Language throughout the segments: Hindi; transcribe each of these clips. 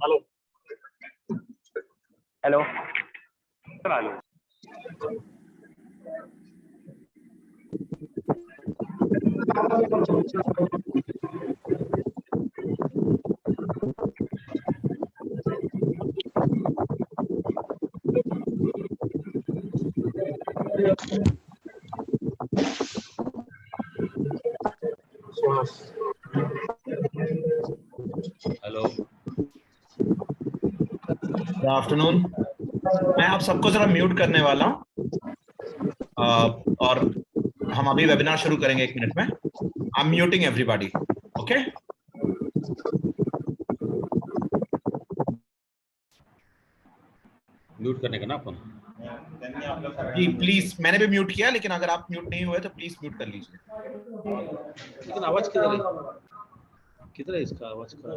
Hello. Hello. Hello. Hello, good afternoon. मैं आप सबको जरा म्यूट करने वाला हूँ और हम अभी वेबिनार शुरू करेंगे 1 मिनट में। I am muting everybody. Okay, mute करने का ना अपन। जी प्लीज, मैंने भी म्यूट किया, लेकिन अगर आप म्यूट नहीं हुए तो प्लीज म्यूट कर लीजिए। लेकिन आवाज किधर है? किधर है इसका आवाज का?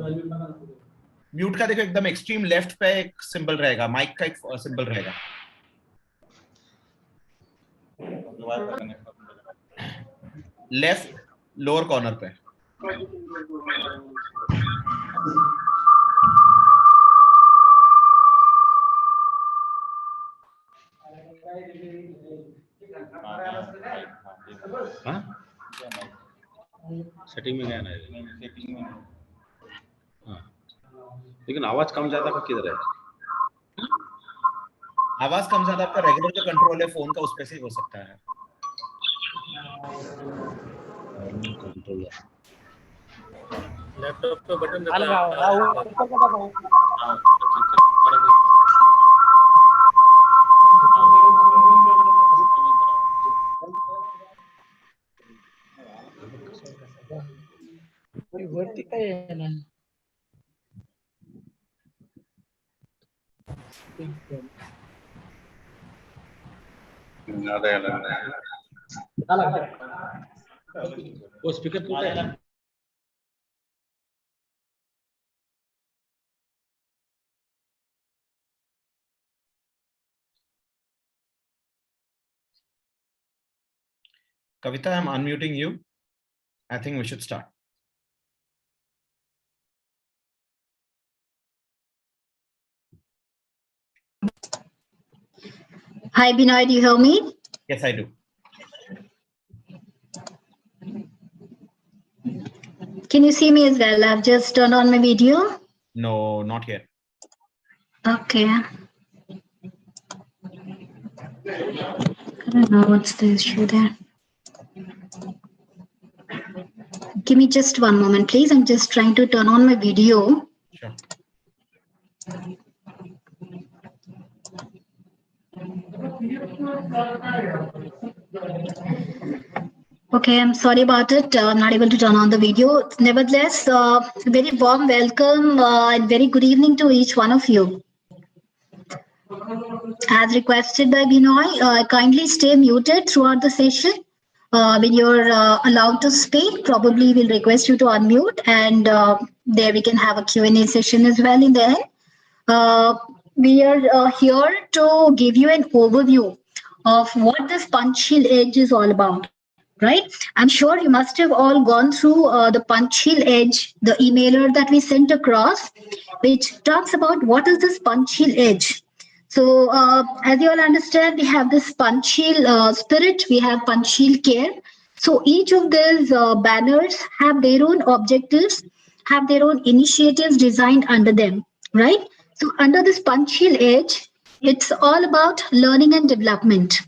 म्यूट का देखो, एकदम एक्सट्रीम लेफ्ट पे एक सिंबल रहेगा, माइक का एक सिंबल रहेगा। लेफ्ट लोअर कॉर्नर पे। हाँ, सेटिंग में गया ना। हाँ, लेकिन आवाज कम ज्यादा का किधर है? आवाज कम ज्यादा आपका रेगुलर जो कंट्रोल है फोन का, उस पे से ही हो सकता है। कंट्रोल लैपटॉप पे बटन अलग रहता आओ, है। ऊपर का दबाओ। कोई वरती काय आहे ना? वो स्पीकर टूटा है। Kavita, I'm unmuting you. I think we should start. Hi, Binoy, do you hear me? Yes, I do. Can you see me as well? I've just turned on my video. No, not yet. Okay. I don't know what's the issue there. Give me just one moment, please. I'm just trying to turn on my video. Sure. Okay, I'm sorry about it. I'm not able to turn on the video. Nevertheless, very warm welcome and very good evening to each one of you. As requested by Binoy, kindly stay muted throughout the session. When you're allowed to speak, probably we'll request you to unmute, and there we can have a Q&A session as well in the end. We are here to give you an overview of what this Panchsheel Edge is all about. Right? I'm sure you must have all gone through the Panchsheel Edge, the emailer that we sent across, which talks about what is this Panchsheel Edge. So as you all understand, we have this Panchsheel spirit, we have Panchsheel care. So each of these banners have their own objectives, have their own initiatives designed under them, right? So under this Panchsheel Edge, it's all about learning and development.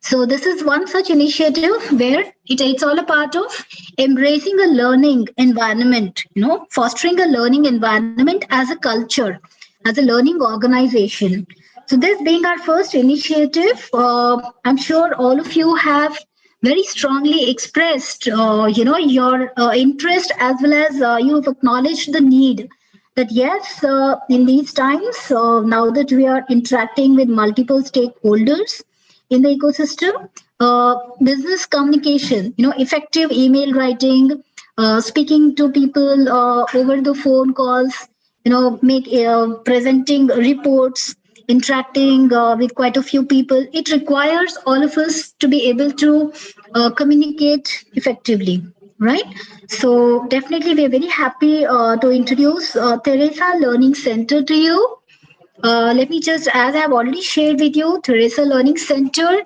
So this is one such initiative where it's all a part of embracing a learning environment, fostering a learning environment as a culture, as a learning organization. So this being our first initiative, I'm sure all of you have very strongly expressed, your interest, as well as you have acknowledged the need that yes, in these times, now that we are interacting with multiple stakeholders in the ecosystem, business communication, effective email writing, speaking to people over the phone calls, make presenting reports, interacting with quite a few people. It requires all of us to be able to communicate effectively, right? So definitely, we are very happy to introduce Teresa Learning Center to you. Let me just, as I've already shared with you, Teresa Learning Center,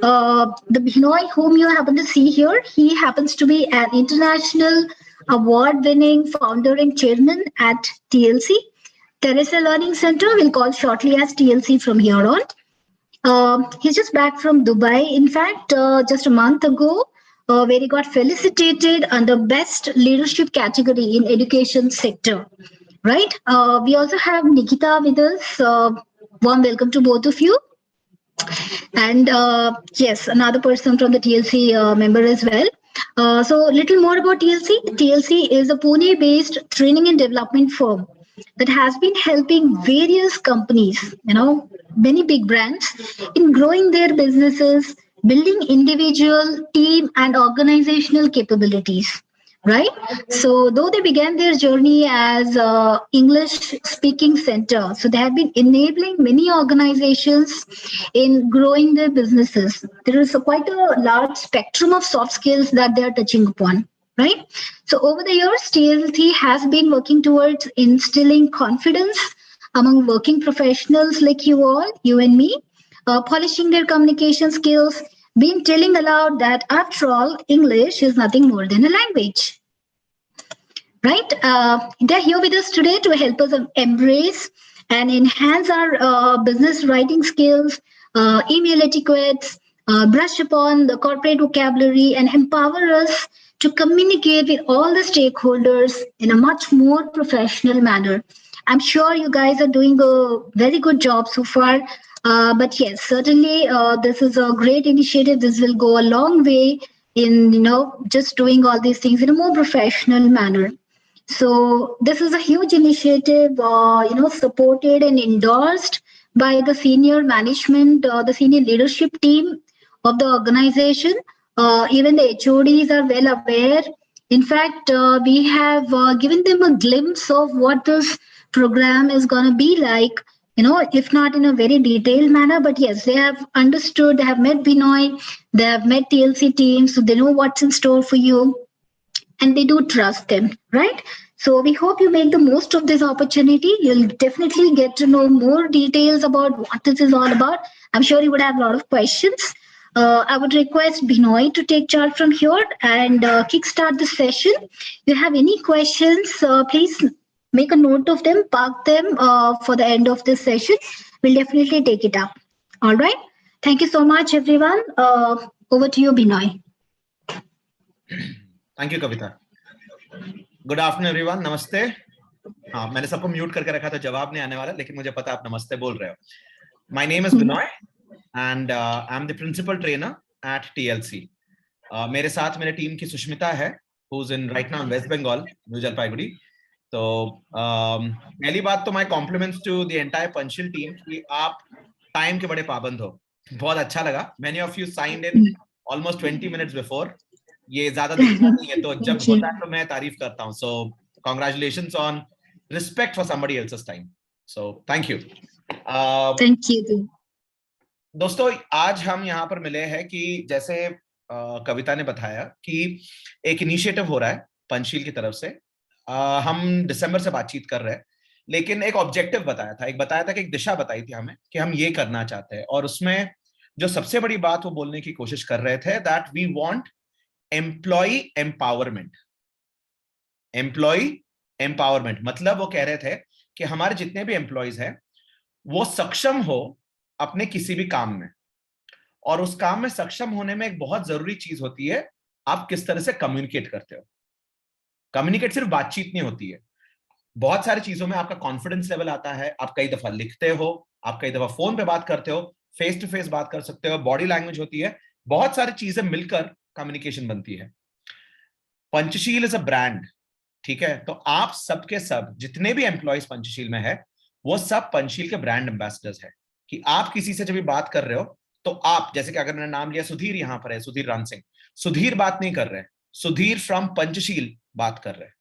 the Binoy whom you happen to see here, he happens to be an international award-winning founder and chairman at TLC. Teresa Learning Center will call shortly as TLC from here on. He's just back from Dubai, in fact, just a month ago, where he got felicitated under Best Leadership category in education sector. Right. We also have Nikita with us. Warm welcome to both of you. And yes, another person from the TLC member as well. So a little more about TLC. TLC is a Pune-based training and development firm that has been helping various companies, many big brands, in growing their businesses, building individual, team, and organizational capabilities. Right. So though they began their journey as English speaking center, so they have been enabling many organizations in growing their businesses. There is quite a large spectrum of soft skills that they are touching upon. Right. So over the years, TLC has been working towards instilling confidence among working professionals like you all, you and me, polishing their communication skills, been telling aloud that after all, English is nothing more than a language. Right? They're here with us today to help us embrace and enhance our business writing skills, email etiquettes, brush upon the corporate vocabulary, and empower us to communicate with all the stakeholders in a much more professional manner. I'm sure you guys are doing a very good job so far. But yes, certainly this is a great initiative. This will go a long way in, just doing all these things in a more professional manner. So this is a huge initiative, supported and endorsed by the senior management, the senior leadership team of the organization. Even the HODs are well aware. In fact, we have given them a glimpse of what this program is going to be like, if not in a very detailed manner, but yes, they have understood, they have met Binoy, they have met TLC team, so they know what's in store for you, and they do trust them, right? So we hope you make the most of this opportunity. You'll definitely get to know more details about what this is all about. I'm sure you would have a lot of questions. I would request Binoy to take charge from here and kickstart the session. If you have any questions, please make a note of them, park them for the end of this session. We'll definitely take it up. All right. Thank you so much, everyone. Over to you, Binoy. Thank you, Kavita. Good afternoon, everyone. Namaste. हाँ, मैंने सबको म्यूट करके रखा था, जवाब नहीं आने वाला, लेकिन मुझे पता आप नमस्ते बोल रहे हो. My name is Binoy and I'm the principal trainer at TLC. मेरे साथ मेरे टीम की सुष्मिता है, who's in right now in West Bengal, New Jalpaiguri. तो पहली बात तो my compliments to the entire Panchsheel team कि आप टाइम के बड़े पाबंद हो. बहुत अच्छा लगा. Many of you signed in almost 20 minutes before. ये ज्यादा दिखता नहीं है, तो जब होता है तो मैं तारीफ करता हूँ. So congratulations on respect for somebody else's time. So thank you. Thank you. दोस्तों, आज हम यहाँ पर मिले हैं कि जैसे कविता ने बताया कि एक इनिशिएटिव हो रहा है पंचशील की तरफ से. हम दिसंबर से बातचीत कर रहे हैं, लेकिन एक ऑब्जेक्टिव बताया था कि एक दिशा बताई थी हमें कि हम ये करना चाहते हैं. और उसमें जो सबसे बड़ी बात वो बोलने की कोशिश कर रहे थे, that we want employ empowerment. मतलब वो कह रहे थे कि हमारे जितने भी एम्प्लॉयज हैं वो सक्षम हो अपने किसी भी काम में, और उस काम में सक्षम होने में एक बहुत जरूरी चीज होती है, आप किस तरह से कम्युनिकेट करते हो. कम्युनिकेट सिर्फ बातचीत नहीं होती है, बहुत सारी चीजों में आपका कॉन्फिडेंस लेवल आता है. आप कई दफा लिखते हो, आप कई दफा फोन पे बात करते हो, फेस टू फेस बात कर सकते हो, बॉडी लैंग्वेज होती है, बहुत सारी चीजें मिलकर कम्युनिकेशन बनती है. पंचशील इज अ ब्रांड, ठीक है. तो आप सबके सब जितने भी एम्प्लॉयज पंचशील में है, वो सब पंचशील के ब्रांड एम्बेसडर्स है. कि आप किसी से जब भी बात कर रहे हो तो आप, जैसे कि अगर मैंने नाम लिया सुधीर, यहां पर है सुधीर राम सिंह, सुधीर बात नहीं कर रहे हैं, सुधीर फ्रॉम पंचशील बात कर रहे हैं।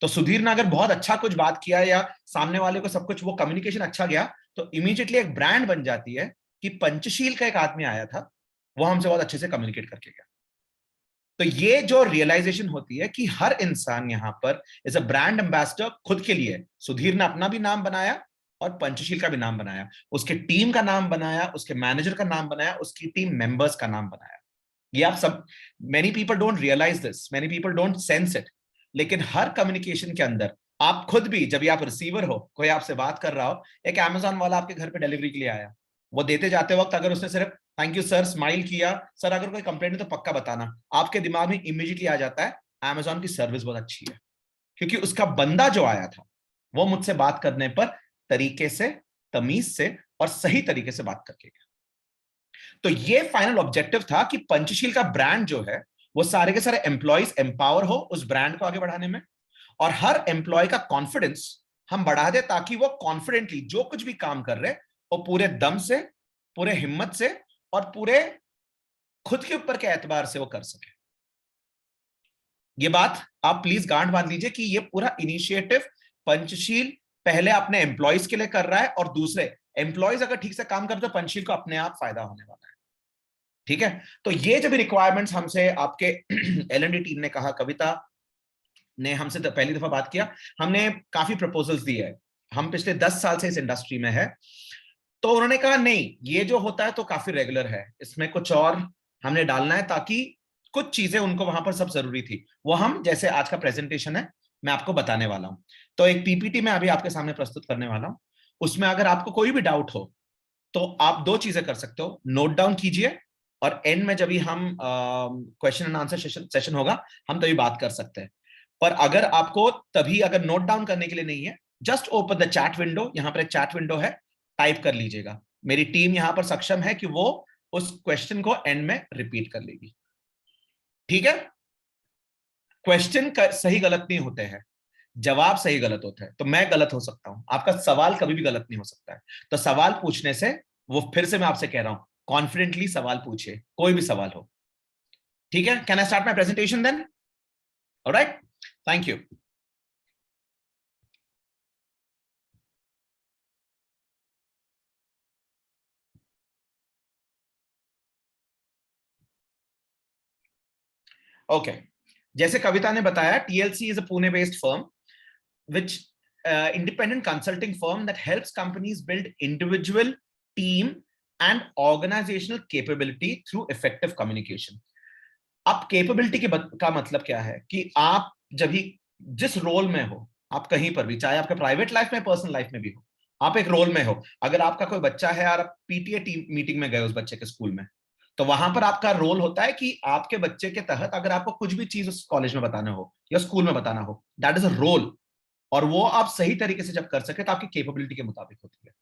तो सुधीर ने अगर बहुत अच्छा कुछ बात किया या सामने वाले को सब कुछ वो कम्युनिकेशन अच्छा गया, तो इमीडिएटली एक ब्रांड बन जाती है कि पंचशील का एक आदमी आया था, वो हमसे बहुत अच्छे से कम्युनिकेट करके गया। तो ये जो रियलाइजेशन होती है कि हर इंसान यहां पर इज अ ब्रांड एम्बेसडर खुद के लिए। सुधीर ने अपना भी नाम बनाया और पंचशील का भी नाम बनाया, उसके टीम का नाम बनाया, उसके मैनेजर का नाम बनाया, उसकी टीम मेंबर्स का नाम बनाया। ये आप सब, many people don't realise this, many people don't sense it, लेकिन हर कम्युनिकेशन के अंदर आप खुद भी, जब आप रिसीवर हो, कोई आपसे बात कर रहा हो, एक अमेज़न वाला आपके घर पे डिलीवरी के लिए आया, वो देते जाते वक्त अगर उसने सिर्फ थैंक यू सर स्माइल किया, सर अगर कोई कंप्लेंट है तो पक्का बताना, आपके दिमाग में इमीडिएटली आ जाता है अमेज़न की सर्विस बहुत अच्छी है, क्योंकि उसका बंदा जो आया था वो मुझसे बात करने पर तरीके से, तमीज से और सही तरीके से बात करके गया। तो ये फाइनल ऑब्जेक्टिव था कि पंचशील का ब्रांड जो है वो सारे के सारे एम्प्लॉइज एम्पावर हो उस ब्रांड को आगे बढ़ाने में, और हर एम्प्लॉय का कॉन्फिडेंस हम बढ़ा दे ताकि वो कॉन्फिडेंटली जो कुछ भी काम कर रहे वो पूरे दम से, पूरे हिम्मत से और पूरे खुद के ऊपर के एतबार से वो कर सके। ये बात आप प्लीज गांठ बांध लीजिए कि ये पूरा इनिशिएटिव पंचशील पहले अपने एम्प्लॉयज के लिए कर रहा है, और दूसरे एम्प्लॉयज अगर ठीक से काम करते तो पंचशील को अपने आप फायदा होने वाला है। ठीक है, तो ये जब रिक्वायरमेंट्स हमसे आपके L&D टीम ने कहा, कविता ने हमसे पहली दफा बात किया, हमने काफी प्रपोजल्स दिए है, हम पिछले 10 साल से इस इंडस्ट्री में है, तो उन्होंने कहा नहीं ये जो होता है तो काफी रेगुलर है, इसमें कुछ और हमने डालना है, ताकि कुछ चीजें उनको वहां पर सब जरूरी थी, वो हम जैसे आज का प्रेजेंटेशन है मैं आपको बताने वाला हूं। तो एक पीपीटी में अभी आपके सामने प्रस्तुत करने वाला हूं, उसमें अगर आपको कोई भी डाउट हो तो आप 2 चीजें कर सकते हो, नोट डाउन कीजिए, और एंड में जब भी हम क्वेश्चन एंड आंसर सेशन होगा हम तभी बात कर सकते हैं। पर अगर आपको तभी अगर नोट डाउन करने के लिए नहीं है, just open the chat window, यहां पर एक चैट विंडो है, टाइप कर लीजिएगा, मेरी टीम यहां पर सक्षम है कि वो उस क्वेश्चन को एंड में रिपीट कर लेगी। ठीक है, क्वेश्चन सही गलत नहीं होते हैं, जवाब सही गलत होता है, तो मैं गलत हो सकता हूं, आपका सवाल कभी भी गलत नहीं हो सकता है। तो सवाल पूछने से, वो फिर से मैं आपसे कह रहा हूं, कॉन्फिडेंटली सवाल पूछिए, कोई भी सवाल हो। ठीक है, can I start my presentation then? Alright, thank you. Okay, जैसे कविता ने बताया, TLC is a Pune based firm which independent consulting firm that helps companies build individual, team and organizational capability through effective communication. अब capability का मतलब क्या है कि आप जब भी जिस रोल में हो, आप कहीं पर भी, चाहे आपके प्राइवेट लाइफ में, पर्सनल लाइफ में भी हो, आप एक रोल में हो। अगर आपका कोई बच्चा है और आप पीटीए टीम मीटिंग में गए उस बच्चे के स्कूल में, तो वहां पर आपका रोल होता है कि आपके बच्चे के तहत अगर आपको कुछ भी चीज उस कॉलेज में बताना हो या स्कूल में बताना हो, दैट इज अ रोल, और वो आप सही तरीके से जब कर सके तो आपकी कैपेबिलिटी के मुताबिक होती है।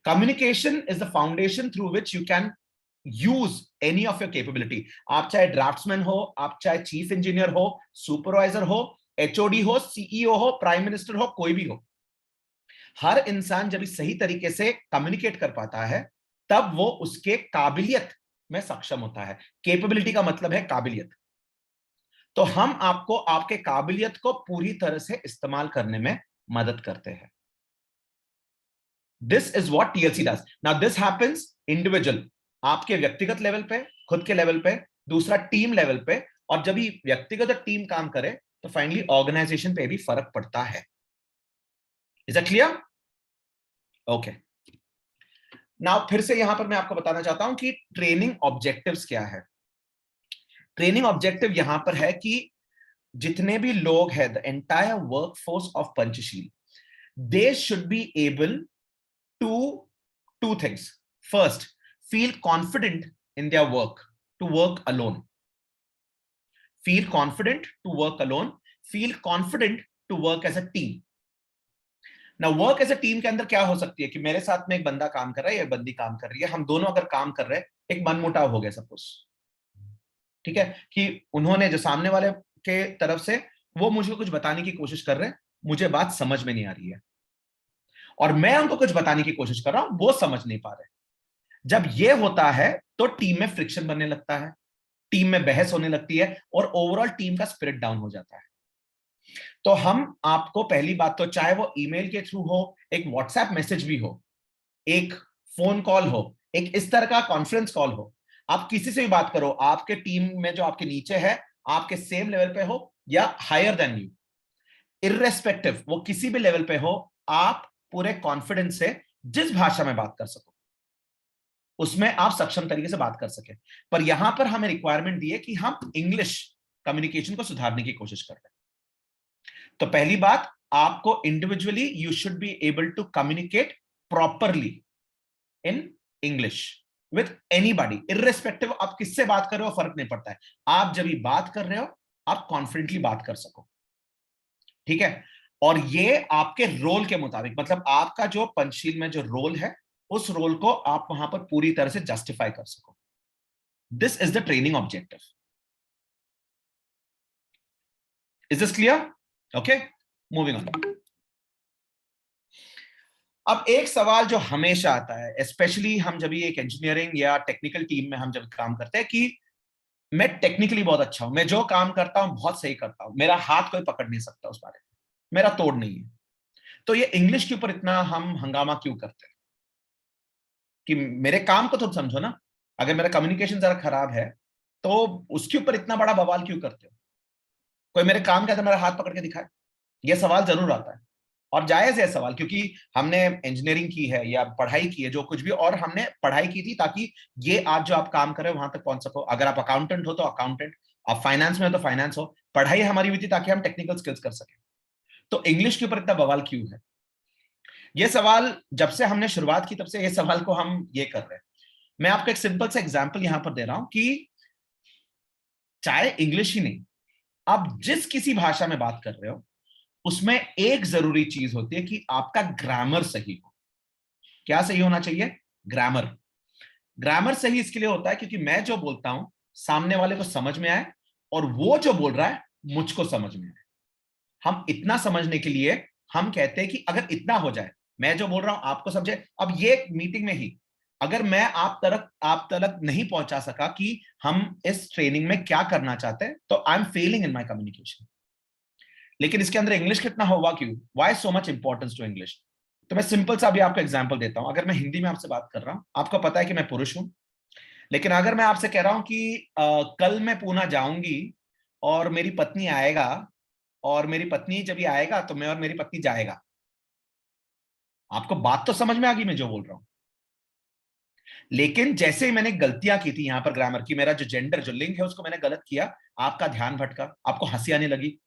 Communication is the foundation through which you can use any of your capability. आप चाहे ड्राफ्ट्समैन हो, आप चाहे चीफ इंजीनियर हो, सुपरवाइजर हो, एचओडी हो, सीईओ हो, प्राइम मिनिस्टर हो, कोई भी हो, हर इंसान जब सही तरीके से कम्युनिकेट कर पाता है तब वो उसके काबिलियत में सक्षम होता है। कैपेबिलिटी का मतलब है काबिलियत। तो हम आपको आपके काबिलियत को पूरी तरह से इस्तेमाल करने में मदद करते हैं। This is what TLC does. Now this happens individual, आपके व्यक्तिगत लेवल पे, खुद के लेवल पे, दूसरा टीम लेवल पे, और जब भी व्यक्तिगत और टीम काम करे तो फाइनली ऑर्गेनाइजेशन पे भी फर्क पड़ता है। Is it clear? Okay, now फिर से यहां पर मैं आपको बताना चाहता हूं कि ट्रेनिंग ऑब्जेक्टिव्स क्या है। ट्रेनिंग ऑब्जेक्टिव यहां पर है कि जितने भी लोग हैं, the entire workforce of Panchsheel, they should be able to two things. First, feel confident in their work, to work alone. Feel confident to work alone, feel confident to work as a team. ना वर्क एज अ टीम के अंदर क्या हो सकती है कि मेरे साथ में एक बंदा काम कर रहा है या बंदी काम कर रही है, हम दोनों अगर काम कर रहे हैं, एक मनमुटाव हो गया सपोज, ठीक है, कि उन्होंने जो सामने वाले के तरफ से वो मुझे कुछ बताने की कोशिश कर रहे हैं, मुझे बात समझ में नहीं आ रही है, और मैं उनको कुछ बताने की कोशिश कर रहा हूं, वो समझ नहीं पा रहे। जब ये होता है तो टीम में फ्रिक्शन बनने लगता है, टीम में बहस होने लगती है, और ओवरऑल टीम का स्पिरिट डाउन हो जाता है। तो हम आपको पहली बात तो चाहे वो ईमेल के थ्रू हो, एक व्हाट्सएप मैसेज भी हो, एक व्हाट्सएप मैसेज भी हो, एक फोन कॉल हो, एक इस तरह का कॉन्फ्रेंस कॉल हो, आप किसी से भी बात करो, आपके टीम में जो आपके नीचे है, आपके सेम लेवल पे हो या हायर देन यू, इररेस्पेक्टिव वो किसी भी लेवल पे हो, आप पूरे कॉन्फिडेंस से जिस भाषा में बात कर सको उसमें आप सक्षम तरीके से बात कर सके। पर यहां पर हमें रिक्वायरमेंट दी है कि हम इंग्लिश कम्युनिकेशन को सुधारने की कोशिश कर रहे हैं। तो पहली बात, आपको individually you should be able to communicate properly in English with anybody, irrespective आप किससे बात कर रहे हो फर्क नहीं पड़ता है, आप जब भी बात कर रहे हो आप कॉन्फिडेंटली बात कर सको, ठीक है। और ये आपके रोल के मुताबिक, मतलब आपका जो पंचशील में जो रोल है उस रोल को आप वहां पर पूरी तरह से जस्टिफाई कर सको। This is the training objective. Is this clear? Okay, moving on. अब एक सवाल जो हमेशा आता है, स्पेशली हम जब एक इंजीनियरिंग या टेक्निकल टीम में हम जब काम करते हैं, कि मैं टेक्निकली बहुत अच्छा हूं, मैं जो काम करता हूं बहुत सही करता हूं, मेरा हाथ कोई पकड़ नहीं सकता उस बारे में, मेरा तोड़ नहीं है। तो ये इंग्लिश के ऊपर इतना हम हंगामा क्यों करते हैं? कि मेरे काम को तो समझो ना, अगर मेरा कम्युनिकेशन जरा खराब है तो उसके ऊपर इतना बड़ा बवाल क्यों करते हो? कोई मेरे काम का मेरा हाथ पकड़ के दिखाए, यह सवाल जरूर आता है। और जायज है सवाल, क्योंकि हमने इंजीनियरिंग की है या पढ़ाई की है जो कुछ भी, और हमने पढ़ाई की थी ताकि ये आज जो आप काम कर रहे हो वहां तक पहुंच सको। अगर आप अकाउंटेंट हो तो अकाउंटेंट, आप फाइनेंस में हो तो फाइनेंस हो, पढ़ाई हमारी हुई थी ताकि हम टेक्निकल स्किल्स कर सके। तो इंग्लिश के ऊपर इतना बवाल क्यों है? ये सवाल जब से हमने शुरुआत की तब से ये सवाल को हम ये कर रहे हैं। मैं आपको एक सिंपल सा एग्जांपल यहां पर दे रहा हूं कि चाहे इंग्लिश ही नहीं, आप जिस किसी भाषा में बात कर रहे हो उसमें एक जरूरी चीज होती है कि आपका ग्रामर सही हो। क्या सही होना चाहिए? ग्रामर। ग्रामर सही इसके लिए होता है क्योंकि मैं जो बोलता हूं सामने वाले को समझ में आए और वो जो बोल रहा है मुझको समझ में आए। हम इतना समझने के लिए हम कहते हैं कि अगर इतना हो जाए, मैं जो बोल रहा हूं आपको समझे। अब ये मीटिंग में ही अगर मैं आप तक नहीं पहुंचा सका कि हम इस ट्रेनिंग में क्या करना चाहते हैं, तो I am failing in my communication. लेकिन इसके अंदर इंग्लिश कितना होगा क्यों? Why so much importance to English? तो मैं सिंपल सा अभी आपको एग्जांपल देता हूं। अगर मैं हिंदी में आपसे बात कर रहा हूं, आपको पता है कि मैं पुरुष हूं, लेकिन अगर मैं आपसे कह रहा हूं कि कल मैं पूना जाऊंगी और मेरी पत्नी आएगा, और मेरी पत्नी जब ये आएगा तो मैं और मेरी पत्नी जाएगा, आपको बात तो समझ में आ गई मैं जो बोल रहा हूं। लेकिन जैसे ही मैंने गलतियां की थी यहां पर ग्रामर की, मेरा जो जेंडर जो लिंग है उसको मैंने गलत किया, आपका ध्यान भटका, आपको हंसी आने लगी।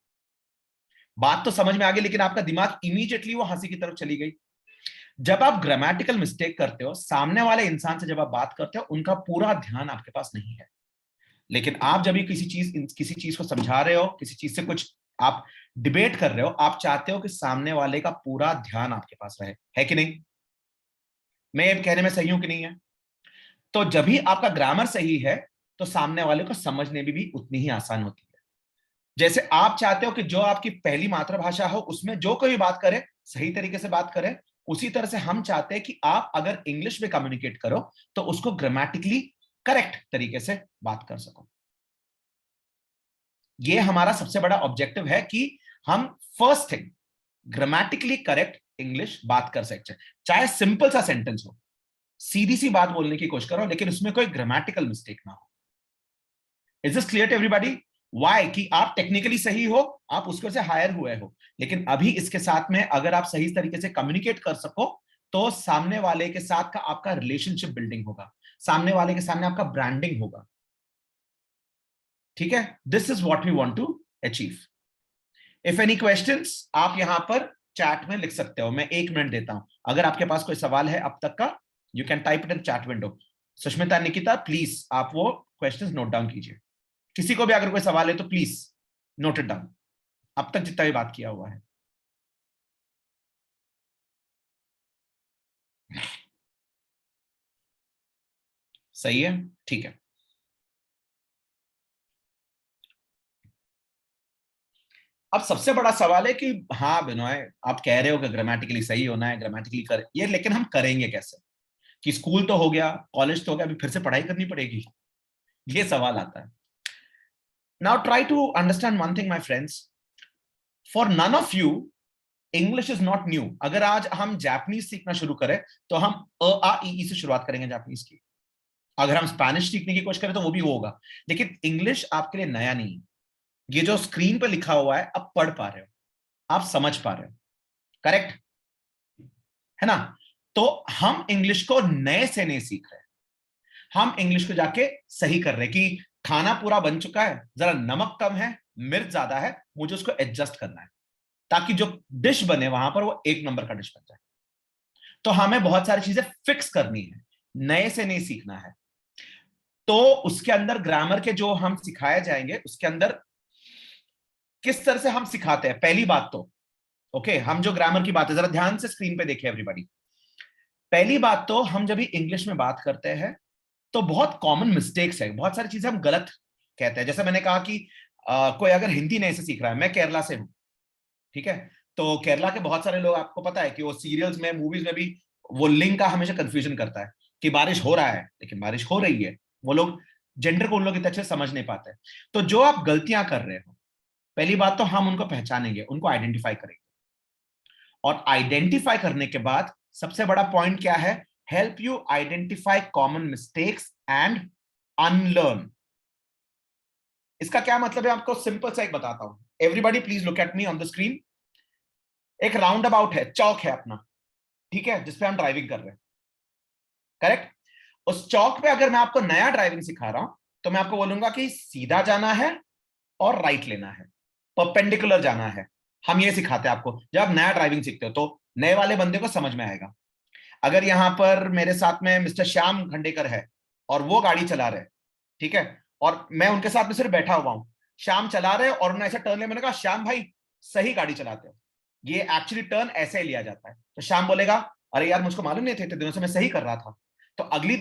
बात तो समझ में आ गई लेकिन आपका दिमाग इमीडिएटली वो हंसी की तरफ चली गई। जब आप ग्रामेटिकल मिस्टेक करते हो, सामने वाले इंसान से जब आप बात करते हो, उनका पूरा ध्यान आपके पास नहीं है। लेकिन आप जब भी किसी चीज को समझा रहे हो, किसी चीज से कुछ आप डिबेट कर रहे हो, आप चाहते हो कि सामने वाले का पूरा ध्यान आपके पास रहे, है कि नहीं? मैं ये कहने में सही हूं कि नहीं है? तो जब भी आपका ग्रामर सही है तो सामने वाले को समझने में भी उतनी ही आसान होती है। जैसे आप चाहते हो कि जो आपकी पहली मातृभाषा हो उसमें जो कोई बात करे सही तरीके से बात करे, उसी तरह से हम चाहते हैं कि आप अगर इंग्लिश में कम्युनिकेट करो तो उसको ग्रामेटिकली करेक्ट तरीके से बात कर सको। ये हमारा सबसे बड़ा ऑब्जेक्टिव है कि हम first thing grammatically correct English बात कर सकते, चाहे सिंपल सा सेंटेंस हो, सीधी सी बात बोलने की कोशिश करो, लेकिन उसमें कोई ग्रामेटिकल मिस्टेक ना हो। Is this clear to everybody? Why? कि आप टेक्निकली सही हो, आप उसको से हायर हुए हो, लेकिन अभी इसके साथ में अगर आप सही तरीके से कम्युनिकेट कर सको तो सामने वाले के साथ का आपका रिलेशनशिप बिल्डिंग होगा, सामने वाले के सामने आपका ब्रांडिंग होगा। ठीक है? This is what we want to achieve. If any questions आप यहां पर चैट में लिख सकते हो, मैं 1 मिनट देता हूं। अगर आपके पास कोई सवाल है अब तक का, you can type it in chat window. Sushmita, Nikita, please आप वो क्वेश्चंस नोट डाउन कीजिए। किसी को भी अगर कोई सवाल है तो प्लीज नोट इट डाउन, अब तक जितना भी बात किया हुआ है। सही है? ठीक है। अब सबसे बड़ा सवाल है कि हाँ बिनोय, आप कह रहे हो कि ग्रामेटिकली सही होना है, ग्रामेटिकली कर ये, लेकिन हम करेंगे कैसे? कि स्कूल तो हो गया, कॉलेज तो हो गया, अभी फिर से पढ़ाई करनी पड़ेगी? ये सवाल आता है। Now try to understand one thing my friends, for none of you English is not new. अगर आज हम जापानीज सीखना शुरू करें तो हम अ आ इ ई से शुरुआत करेंगे जापानीज की। अगर हम स्पेनिश सीखने की कोशिश करें तो वो भी होगा, लेकिन इंग्लिश आपके लिए नया नहीं है। ये जो स्क्रीन पे लिखा हुआ है आप पढ़ पा रहे हो, आप समझ पा रहे हो, करेक्ट है ना? तो हम इंग्लिश को नए से नहीं सीख रहे, हम इंग्लिश को जाके सही कर रहे कि खाना पूरा बन चुका है, जरा नमक कम है, मिर्च ज्यादा है, मुझे उसको एडजस्ट करना है ताकि जो डिश बने वहां पर वो एक नंबर का डिश बन जाए। तो हमें बहुत सारी चीजें फिक्स करनी है, नए से नहीं सीखना है। तो उसके अंदर ग्रामर के जो हम सिखाए जाएंगे उसके अंदर किस तरह से हम सिखाते हैं, पहली बात तो ओके, हम जो ग्रामर की बात है जरा ध्यान से स्क्रीन पे देखिए एवरीबॉडी। पहली बात तो हम जब भी इंग्लिश में बात करते हैं तो बहुत कॉमन मिस्टेक्स है, बहुत सारी चीजें हम गलत कहते हैं। जैसे मैंने कहा कि कोई अगर हिंदी नए से सीख रहा है, मैं केरला से हूं, ठीक है, तो केरला के बहुत सारे लोग, आपको पता है कि वो सीरियल्स में, मूवीज में भी वो लिंग का हमेशा कंफ्यूजन करता है कि बारिश हो रहा है लेकिन बारिश हो रही है। वो लोग जेंडर को उन लोग इतने अच्छे समझ नहीं पाते। तो जो आप गलतियां कर रहे हो, पहली बात तो हम उनको पहचानेंगे, उनको आइडेंटिफाई करेंगे, और आइडेंटिफाई करने के बाद सबसे बड़ा पॉइंट क्या है, help you identify common mistakes and unlearn. इसका क्या मतलब है आपको सिंपल सा एक बताता हूं। Everybody please look at me on the screen. एक राउंड अबाउट है, चौक है अपना, ठीक है, जिसपे हम ड्राइविंग कर रहे हैं, करेक्ट? उस चौक पे अगर मैं आपको नया ड्राइविंग सिखा रहा हूं तो मैं आपको बोलूंगा कि सीधा जाना है और राइट लेना है, परपेंडिकुलर जाना है। हम ये सिखाते हैं आपको। जब आप नया ड्राइविंग सीखते हो तो नए वाले बंदे को समझ में आएगा। अगर यहां पर मेरे साथ में मिस्टर श्याम खंडेकर है और वो गाड़ी चला रहे, ठीक है, और मैं उनके साथ में सिर्फ बैठा हुआ हूं, श्याम चला रहे और उन्होंने ऐसा टर्न लिया, मैंने कहा श्याम भाई सही गाड़ी चलाते हो, ये एक्चुअली टर्न ऐसे ही लिया जाता है। तो श्याम बोलेगा अरे यार मुझको मालूम नहीं थे, इतने दिनों से मैं सही कर रहा था। तो अगली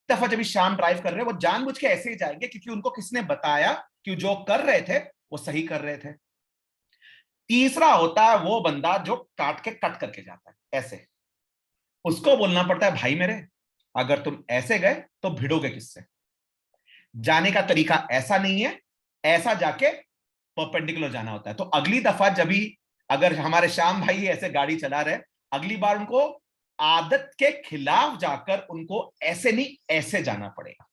दफा जब श्याम ड्राइव कर रहे हैं वो जानबूझ के ऐसे ही जाएंगे क्योंकि उनको किसने बताया कि जो कर रहे थे वो सही कर रहे थे। तीसरा होता है वो बंदा जो काट के कट करके जाता है ऐसे, उसको बोलना पड़ता है भाई मेरे अगर तुम ऐसे गए तो भिड़ोगे किससे, जाने का तरीका ऐसा नहीं है, ऐसा जाके परपेंडिकुलर जाना होता है। तो अगली दफा जब भी अगर हमारे श्याम भाई ऐसे गाड़ी चला रहे, अगली बार उनको आदत के खिलाफ जाकर उनको ऐसे नहीं ऐसे जाना पड़ेगा।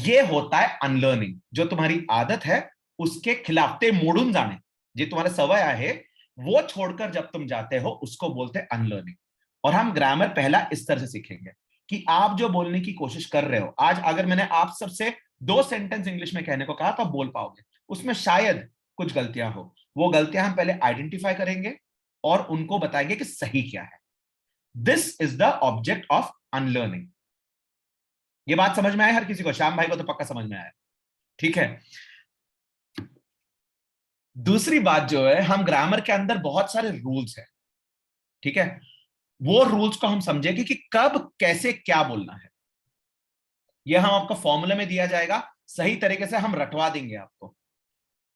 यह होता है अनलर्निंग। जो तुम्हारी आदत है उसके खिलाफ ते मोड़ून जाने, जो तुम्हारे सवय है वो छोड़कर जब तुम जाते हो उसको बोलते हैं अनलर्निंग। और हम ग्रामर पहला इस तरह से सीखेंगे कि आप जो बोलने की कोशिश कर रहे हो, आज अगर मैंने आप सबसे 2 सेंटेंस इंग्लिश में कहने को कहा तो आप बोल पाओगे, उसमें शायद कुछ गलतियां हो, वो गलतियां हम पहले आइडेंटिफाई करेंगे और उनको बताएंगे कि सही क्या है। This is the object of unlearning. ये बात समझ में आया हर किसी को? श्याम भाई को तो पक्का समझ में आया, ठीक है। दूसरी बात जो है, हम ग्रामर के अंदर बहुत सारे रूल्स हैं, ठीक है, वो रूल्स को हम समझेंगे कि कब कैसे क्या बोलना है। यह हम आपको फॉर्मूले में दिया जाएगा, सही तरीके से हम रटवा देंगे आपको।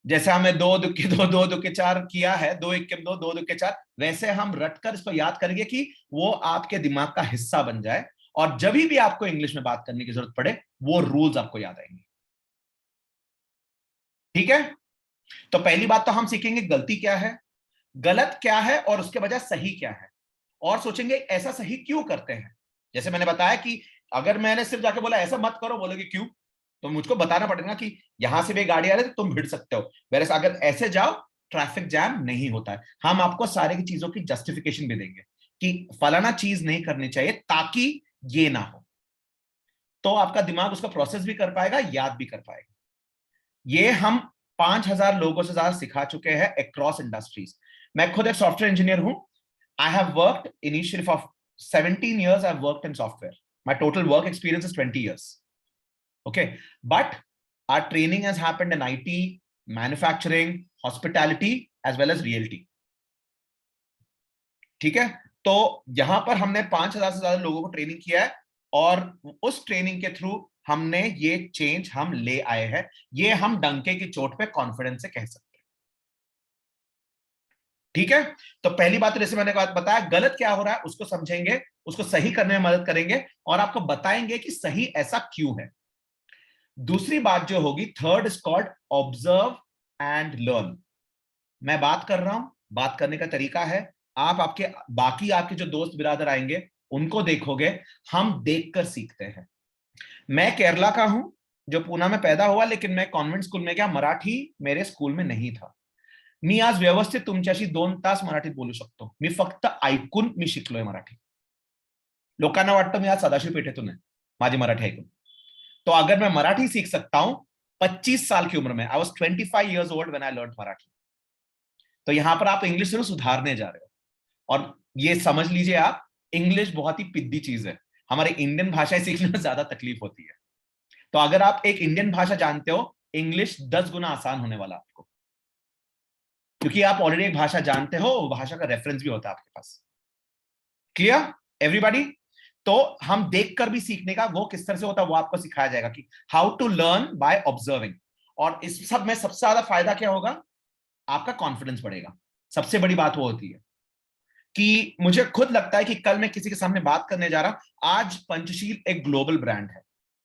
जैसे हमें 2 दुक्के 2 2 दुक्के 4 किया है, 2 1 2 2 दुक्के 4, वैसे हम रटकर इसको याद करेंगे कि वो आपके दिमाग का हिस्सा बन जाए, और जब भी आपको इंग्लिश में बात करने की जरूरत पड़े वो रूल्स आपको याद आएंगे, ठीक है। तो पहली बात तो हम सीखेंगे गलती क्या है, गलत क्या है और उसके बजाय सही क्या है, और सोचेंगे ऐसा सही क्यों करते हैं। जैसे मैंने बताया कि अगर मैंने सिर्फ जाके बोला ऐसा मत करो, बोलोगे क्यों, तो मुझको बताना पड़ेगा कि यहां से भी गाड़ी आ रही है तो तुम भिड़ सकते हो, वैसे अगर ऐसे जाओ ट्रैफिक जैम नहीं होता है। हम आपको सारे की चीजों की जस्टिफिकेशन भी देंगे कि फलाना चीज नहीं करनी चाहिए ताकि ये ना हो, तो आपका दिमाग उसका प्रोसेस भी कर पाएगा, याद भी कर पाएगा। ये हम 5000 लोगों से ज्यादा सिखा चुके हैं अक्रॉस इंडस्ट्रीज। मैं खुद एक सॉफ्टवेयर इंजीनियर हूं। I have worked initially for 17 years. I've worked in software. My total work experience is 20 years. Okay. But our training has happened in IT, manufacturing, hospitality, as well as realty. ठीक है, तो यहां पर हमने 5000 से ज्यादा लोगों को ट्रेनिंग किया है, और उस ट्रेनिंग के थ्रू हमने ये चेंज हम ले आए हैं। ये हम डंके की चोट पे कॉन्फिडेंस से कह सकते हैं, ठीक है। तो पहली बात, जैसे मैंने बताया, गलत क्या हो रहा है उसको समझेंगे, उसको सही करने में मदद करेंगे और आपको बताएंगे कि सही ऐसा क्यों है। दूसरी बात जो होगी, third is called observe and learn. मैं बात कर रहा हूं, बात करने का तरीका है, आप आपके बाकी आपके जो दोस्त बिरादर आएंगे उनको देखोगे, हम देखकर सीखते हैं। मैं केरला का हूं, जो पूना में पैदा हुआ, लेकिन मैं कॉन्वेंट स्कूल में गया, मराठी मेरे स्कूल में नहीं था। मी आज व्यवस्थित तुमच्याशी 2 तास मराठीत बोलू शकतो, मी फक्त ऐकून मी शिकलोय मराठी। लोकांना वाटतं मी आज सदाशिव पेठेतून आहे माझी मराठी ऐकून। तो अगर मैं मराठी सीख सकता हूं 25 साल की उम्र में, I was 25 years old when I learned Marathi, तो यहां पर आप इंग्लिश जरूर सुधारने जा रहे हो। और ये समझ लीजिए आप, इंग्लिश बहुत ही पिद्दी चीज है, हमारे इंडियन भाषाएं सीखने में ज्यादा तकलीफ होती है। तो अगर आप एक इंडियन भाषा जानते हो, इंग्लिश 10 गुना आसान होने वाला आपको, क्योंकि आप ऑलरेडी एक भाषा जानते हो, भाषा का रेफरेंस भी होता है आपके पास। Clear everybody? तो हम देखकर भी सीखने का वो किस तरह से होता है वो आपको सिखाया जाएगा कि how to learn by observing. और इस सब में सबसे ज्यादा फायदा क्या होगा? आपका कॉन्फिडेंस बढ़ेगा। सबसे बड़ी बात वो होती है कि मुझे खुद लगता है कि कल मैं किसी के सामने बात करने जा रहा हूं। आज पंचशील एक ग्लोबल ब्रांड है,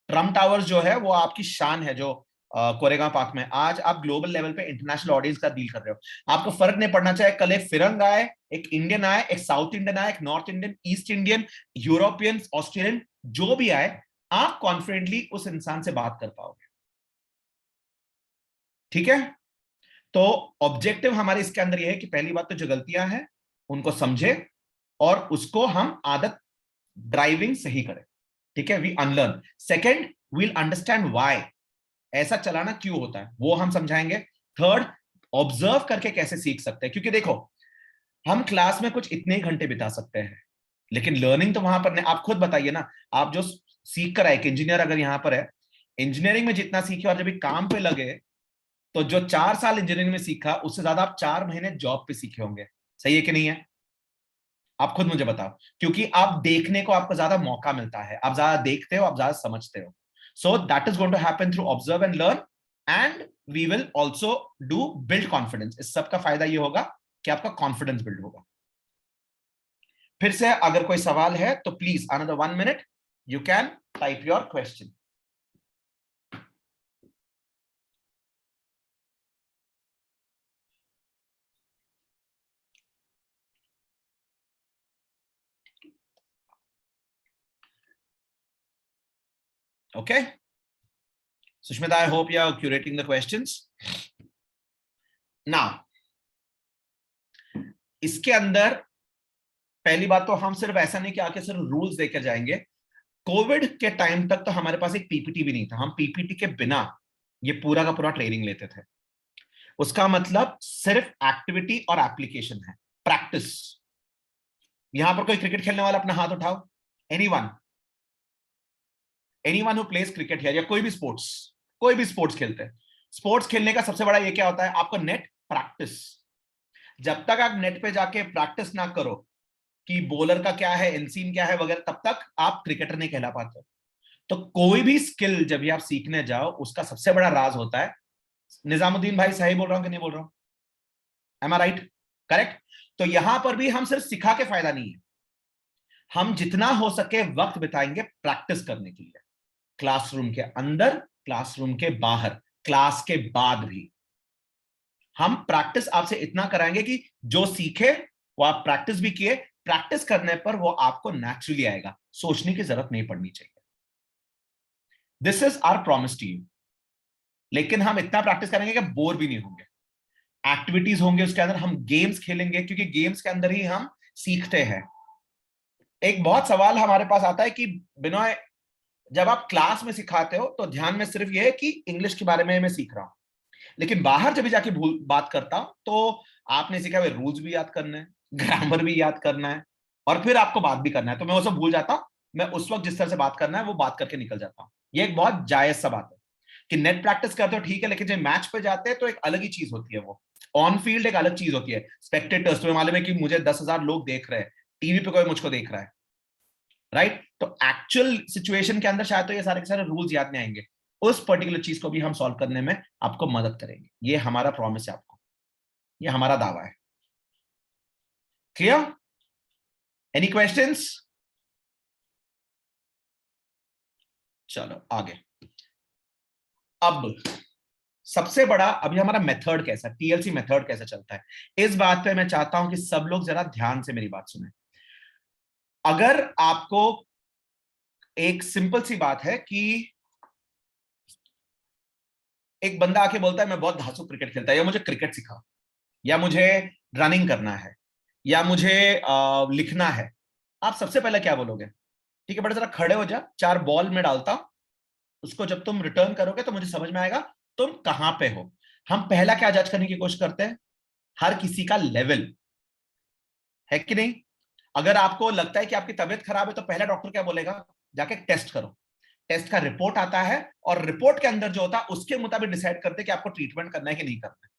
ट्रम्प टावर्स जो है वो आपकी शान है, जो कोरेगांव पार्क में। आज आप ग्लोबल लेवल पे इंटरनेशनल ऑडियंस का डील कर रहे हो। आपको फर्क नहीं पड़ना चाहिए, कल एक फिरंग आए, एक इंडियन आए, एक साउथ इंडियन आए, एक north Indian, east Indian, European, Australian, जो भी आए, आप कॉन्फिडेंटली उस इंसान से बात कर पाओगे। ठीक है? तो ऑब्जेक्टिव हमारे इसके अंदर यह है कि पहली बात तो जो गलतियां हैं उनको समझे और उसको हम आदत ड्राइविंग सही करें। ठीक है? We unlearn. Second, we'll understand why, ऐसा चलाना क्यों होता है वो हम समझाएंगे। थर्ड, ऑब्जर्व करके कैसे सीख सकते हैं, क्योंकि देखो हम क्लास में कुछ इतने घंटे बिता सकते हैं, लेकिन लर्निंग तो वहां पर नहीं। आप खुद बताइए ना, आप जो सीख कर आए, एक इंजीनियर अगर यहां पर है, इंजीनियरिंग में जितना सीखे और जब काम पे लगे, तो जो 4 साल इंजीनियरिंग में सीखा उससे ज्यादा आप 4 महीने जॉब पे सीखे होंगे। सही है कि नहीं है? आप खुद मुझे बताओ, क्योंकि आप देखने को आपको ज्यादा मौका मिलता है, आप ज्यादा देखते हो, आप ज्यादा समझते हो। So that is going to happen through observe and learn, and we will also do build confidence. इस सब का फायदा ये होगा कि आपका कॉन्फिडेंस बिल्ड होगा। फिर से अगर कोई सवाल है तो please another 1 minute you can type your question. Okay, Sushmita, I hope you are curating the questions. Now, इसके अंदर पहली बात तो हम सिर्फ ऐसा नहीं कि आके सिर्फ रूल्स देकर जाएंगे। कोविड के टाइम तक तो हमारे पास एक पीपीटी भी नहीं था, हम पीपीटी के बिना ये पूरा का पूरा ट्रेनिंग लेते थे। उसका मतलब सिर्फ एक्टिविटी और एप्लीकेशन है, प्रैक्टिस। यहां पर कोई क्रिकेट खेलने वाला अपना हाथ उठाओ। एनीवन हु प्लेज क्रिकेट है, या कोई भी स्पोर्ट्स खेलते हैं। स्पोर्ट्स खेलने का सबसे बड़ा ये क्या होता है? आपको नेट प्रैक्टिस। जब तक आप नेट पे जाके प्रैक्टिस ना करो कि बॉलर का क्या है, इनसीन क्या है वगैरह, तब तक आप क्रिकेटर नहीं कहला पाते। तो कोई भी स्किल जब भी आप सीखने जाओ, उसका सबसे बड़ा राज होता है, निजामुद्दीन भाई सही बोल रहा हूं कि नहीं बोल रहा हूं? M I right? करेक्ट? तो यहां पर भी हम सिर्फ सिखा के फायदा नहीं है, हम जितना हो सके वक्त बिताएंगे प्रैक्टिस करने के लिए, क्लासरूम के अंदर, क्लासरूम के बाहर, क्लास के बाद भी हम प्रैक्टिस आपसे इतना कराएंगे कि जो सीखे वो आप प्रैक्टिस भी किए, प्रैक्टिस करने पर वो आपको नेचुरली आएगा, सोचने की जरूरत नहीं पड़नी चाहिए। This is our promise to you. लेकिन हम इतना प्रैक्टिस करेंगे कि बोर भी नहीं होंगे। एक्टिविटीज होंगे उसके अंदर, हम गेम्स खेलेंगे, क्योंकि गेम्स के अंदर ही हम सीखते हैं। एक बहुत सवाल हमारे पास आता है कि बिनॉय, जब आप क्लास में सिखाते हो तो ध्यान में सिर्फ ये है कि इंग्लिश के बारे में मैं सीख रहा हूं, लेकिन बाहर जब जाके बात करता हूं तो आपने सीखा हुआ रूल्स भी याद करना है, ग्रामर भी याद करना है, और फिर आपको बात भी करना है। तो मैं वो सब भूल जाता हूं, मैं उस वक्त जिस तरह से बात करना है वो बात करके निकल जाता हूं। ये एक बहुत जायज सा बात है कि नेट प्रैक्टिस करते हो ठीक है, लेकिन जब मैच पे जाते हैं तो एक अलग ही चीज होती है, वो ऑन फील्ड एक अलग चीज होती है। स्पेक्टेटर्स, तुम्हें मालूम है कि मुझे 10,000 लोग देख रहे हैं, टीवी पे कोई मुझको देख रहा है, राइट? तो एक्चुअल सिचुएशन के अंदर शायद तो ये सारे के सारे रूल्स याद नहीं आएंगे, उस पर्टिकुलर चीज को भी हम सॉल्व करने में आपको मदद करेंगे। ये हमारा प्रॉमिस है आपको, ये हमारा दावा है। क्लियर? Any questions? चलो आगे। अब सबसे बड़ा अभी हमारा मेथड कैसा, टीएलसी मेथड कैसा चलता है, इस बात पे मैं चाहता हूं कि सब लोग जरा ध्यान से मेरी बात सुने। अगर आपको, एक सिंपल सी बात है कि एक बंदा आके बोलता है मैं बहुत धांसू क्रिकेट खेलता है, या मुझे क्रिकेट सिखा, या मुझे रनिंग करना है, या मुझे लिखना है, आप सबसे पहले क्या बोलोगे? ठीक है बेटा जरा खड़े हो जा, 4 बॉल में डालता हूं, उसको जब तुम रिटर्न करोगे तो मुझे समझ में आएगा तुम कहां पे हो। हम पहला क्या जज करने की कोशिश करते हैं? हर किसी का लेवल, है कि नहीं? अगर आपको लगता है कि आपकी तबीयत खराब है तो पहला डॉक्टर क्या बोलेगा? जाके टेस्ट करो। टेस्ट का रिपोर्ट आता है और रिपोर्ट के अंदर जो होता है उसके मुताबिक डिसाइड करते हैं कि आपको ट्रीटमेंट करना है कि नहीं करना है।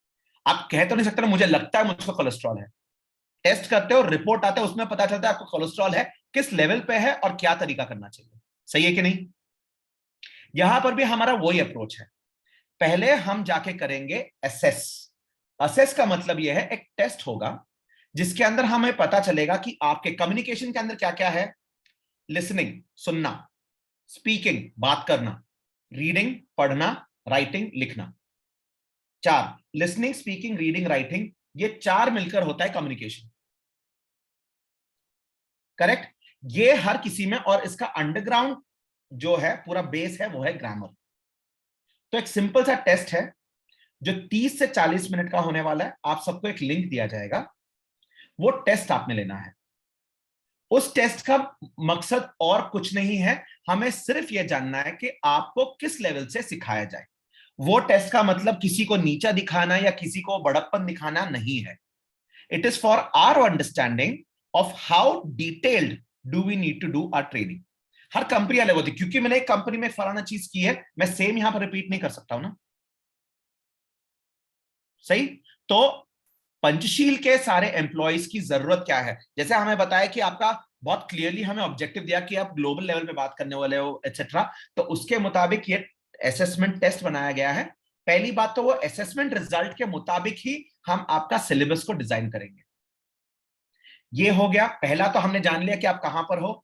आप कह तो नहीं सकते ना मुझे लगता है मुझको कोलेस्ट्रॉल है। टेस्ट करते हो, रिपोर्ट आता है, उसमें पता चलता है आपको कोलेस्ट्रॉल है, किस लेवल पे है और क्या तरीका करना चाहिए। सही है कि नहीं? यहां पर भी हमारा वही अप्रोच है। पहले हम जाके करेंगे असेस। असेस का मतलब यह है एक टेस्ट होगा जिसके अंदर हमें पता चलेगा कि आपके कम्युनिकेशन के अंदर क्या क्या है। लिसनिंग, सुनना, स्पीकिंग, बात करना, रीडिंग, पढ़ना, राइटिंग, लिखना। 4, लिसनिंग, स्पीकिंग, रीडिंग, राइटिंग, ये 4 मिलकर होता है कम्युनिकेशन। करेक्ट? ये हर किसी में, और इसका अंडरग्राउंड जो है पूरा बेस है वो है ग्रामर। तो एक सिंपल सा टेस्ट है जो 30 से 40 मिनट का होने वाला है। आप सबको एक लिंक दिया जाएगा, वो टेस्ट आपने लेना है। उस टेस्ट का मकसद और कुछ नहीं है, हमें सिर्फ यह जानना है कि आपको किस लेवल से सिखाया जाए। वो टेस्ट का मतलब किसी को नीचा दिखाना या किसी को बड़प्पन दिखाना नहीं है। It is for our understanding of how detailed do we need to do our training. हर कंपनी अलग होती है, क्योंकि मैंने एक कंपनी में फलाना चीज की है, मैं सेम यहां पर रिपीट नहीं कर सकता हूं ना। सही? तो पंचशील के सारे एम्प्लॉइज की जरूरत क्या है? जैसे हमें बताया कि आपका बहुत क्लियरली हमें ऑब्जेक्टिव दिया कि आप ग्लोबल लेवल पे बात करने वाले हो एटसेट्रा, तो उसके मुताबिक ये असेसमेंट टेस्ट बनाया गया है। पहली बात तो वो असेसमेंट रिजल्ट के मुताबिक ही हम आपका सिलेबस को डिजाइन करेंगे। ये हो गया पहला, तो हमने जान लिया कि आप कहां पर हो।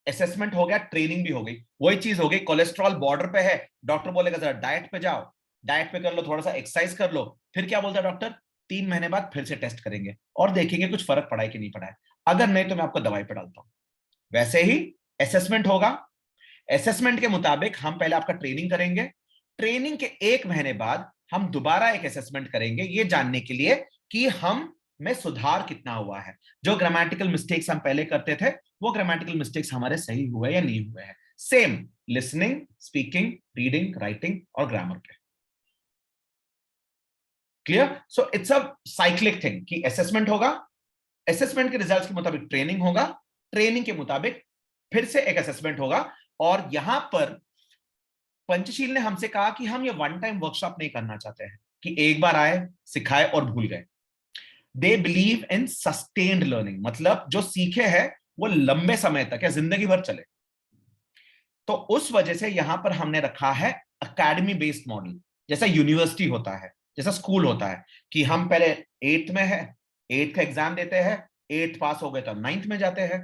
असेसमेंट हो गया, ट्रेनिंग भी हो गई। वही चीज हो गई, कोलेस्ट्रॉल बॉर्डर पे है, डॉक्टर बोलेगा जरा डाइट पे जाओ, डाइट पे कर लो, थोड़ा सा एक्सरसाइज कर लो। फिर क्या बोलता है डॉक्टर? 3 महीने बाद फिर से टेस्ट करेंगे और देखेंगे कुछ फर्क पड़ा है कि नहीं पड़ा है। अगर नहीं तो मैं आपको दवाई पे डालता हूं। वैसे ही असेसमेंट होगा। असेसमेंट के मुताबिक हम पहले आपका ट्रेनिंग करेंगे। ट्रेनिंग के 1 महीने बाद हम दोबारा एक असेसमेंट करेंगे, ये जानने के लिए कि हम में सुधार कितना हुआ है। जो ग्रामेटिकल मिस्टेक्स हम पहले करते थे वो ग्रामेटिकल मिस्टेक्स हमारे सही हुए या नहीं हुए हैं। Same listening, speaking, reading, writing और ग्रामर पे। Clear? So it's a cyclic thing कि असेसमेंट होगा, असेसमेंट के रिजल्ट्स के मुताबिक ट्रेनिंग होगा, ट्रेनिंग के मुताबिक फिर से एक असेसमेंट होगा। और यहां पर पंचशील ने हमसे कहा कि हम ये वन टाइम वर्कशॉप नहीं करना चाहते हैं कि एक बार आए, सिखाए और भूल गए। They believe in sustained learning, मतलब जो सीखे हैं वो लंबे समय तक या जिंदगी भर चले। तो उस वजह से यहां पर हमने रखा है एकेडमी बेस्ड मॉडल। जैसा यूनिवर्सिटी होता है, जैसा स्कूल होता है कि हम पहले 8th में है, 8th का एग्जाम देते हैं, 8th पास हो गए तो 9th में जाते हैं,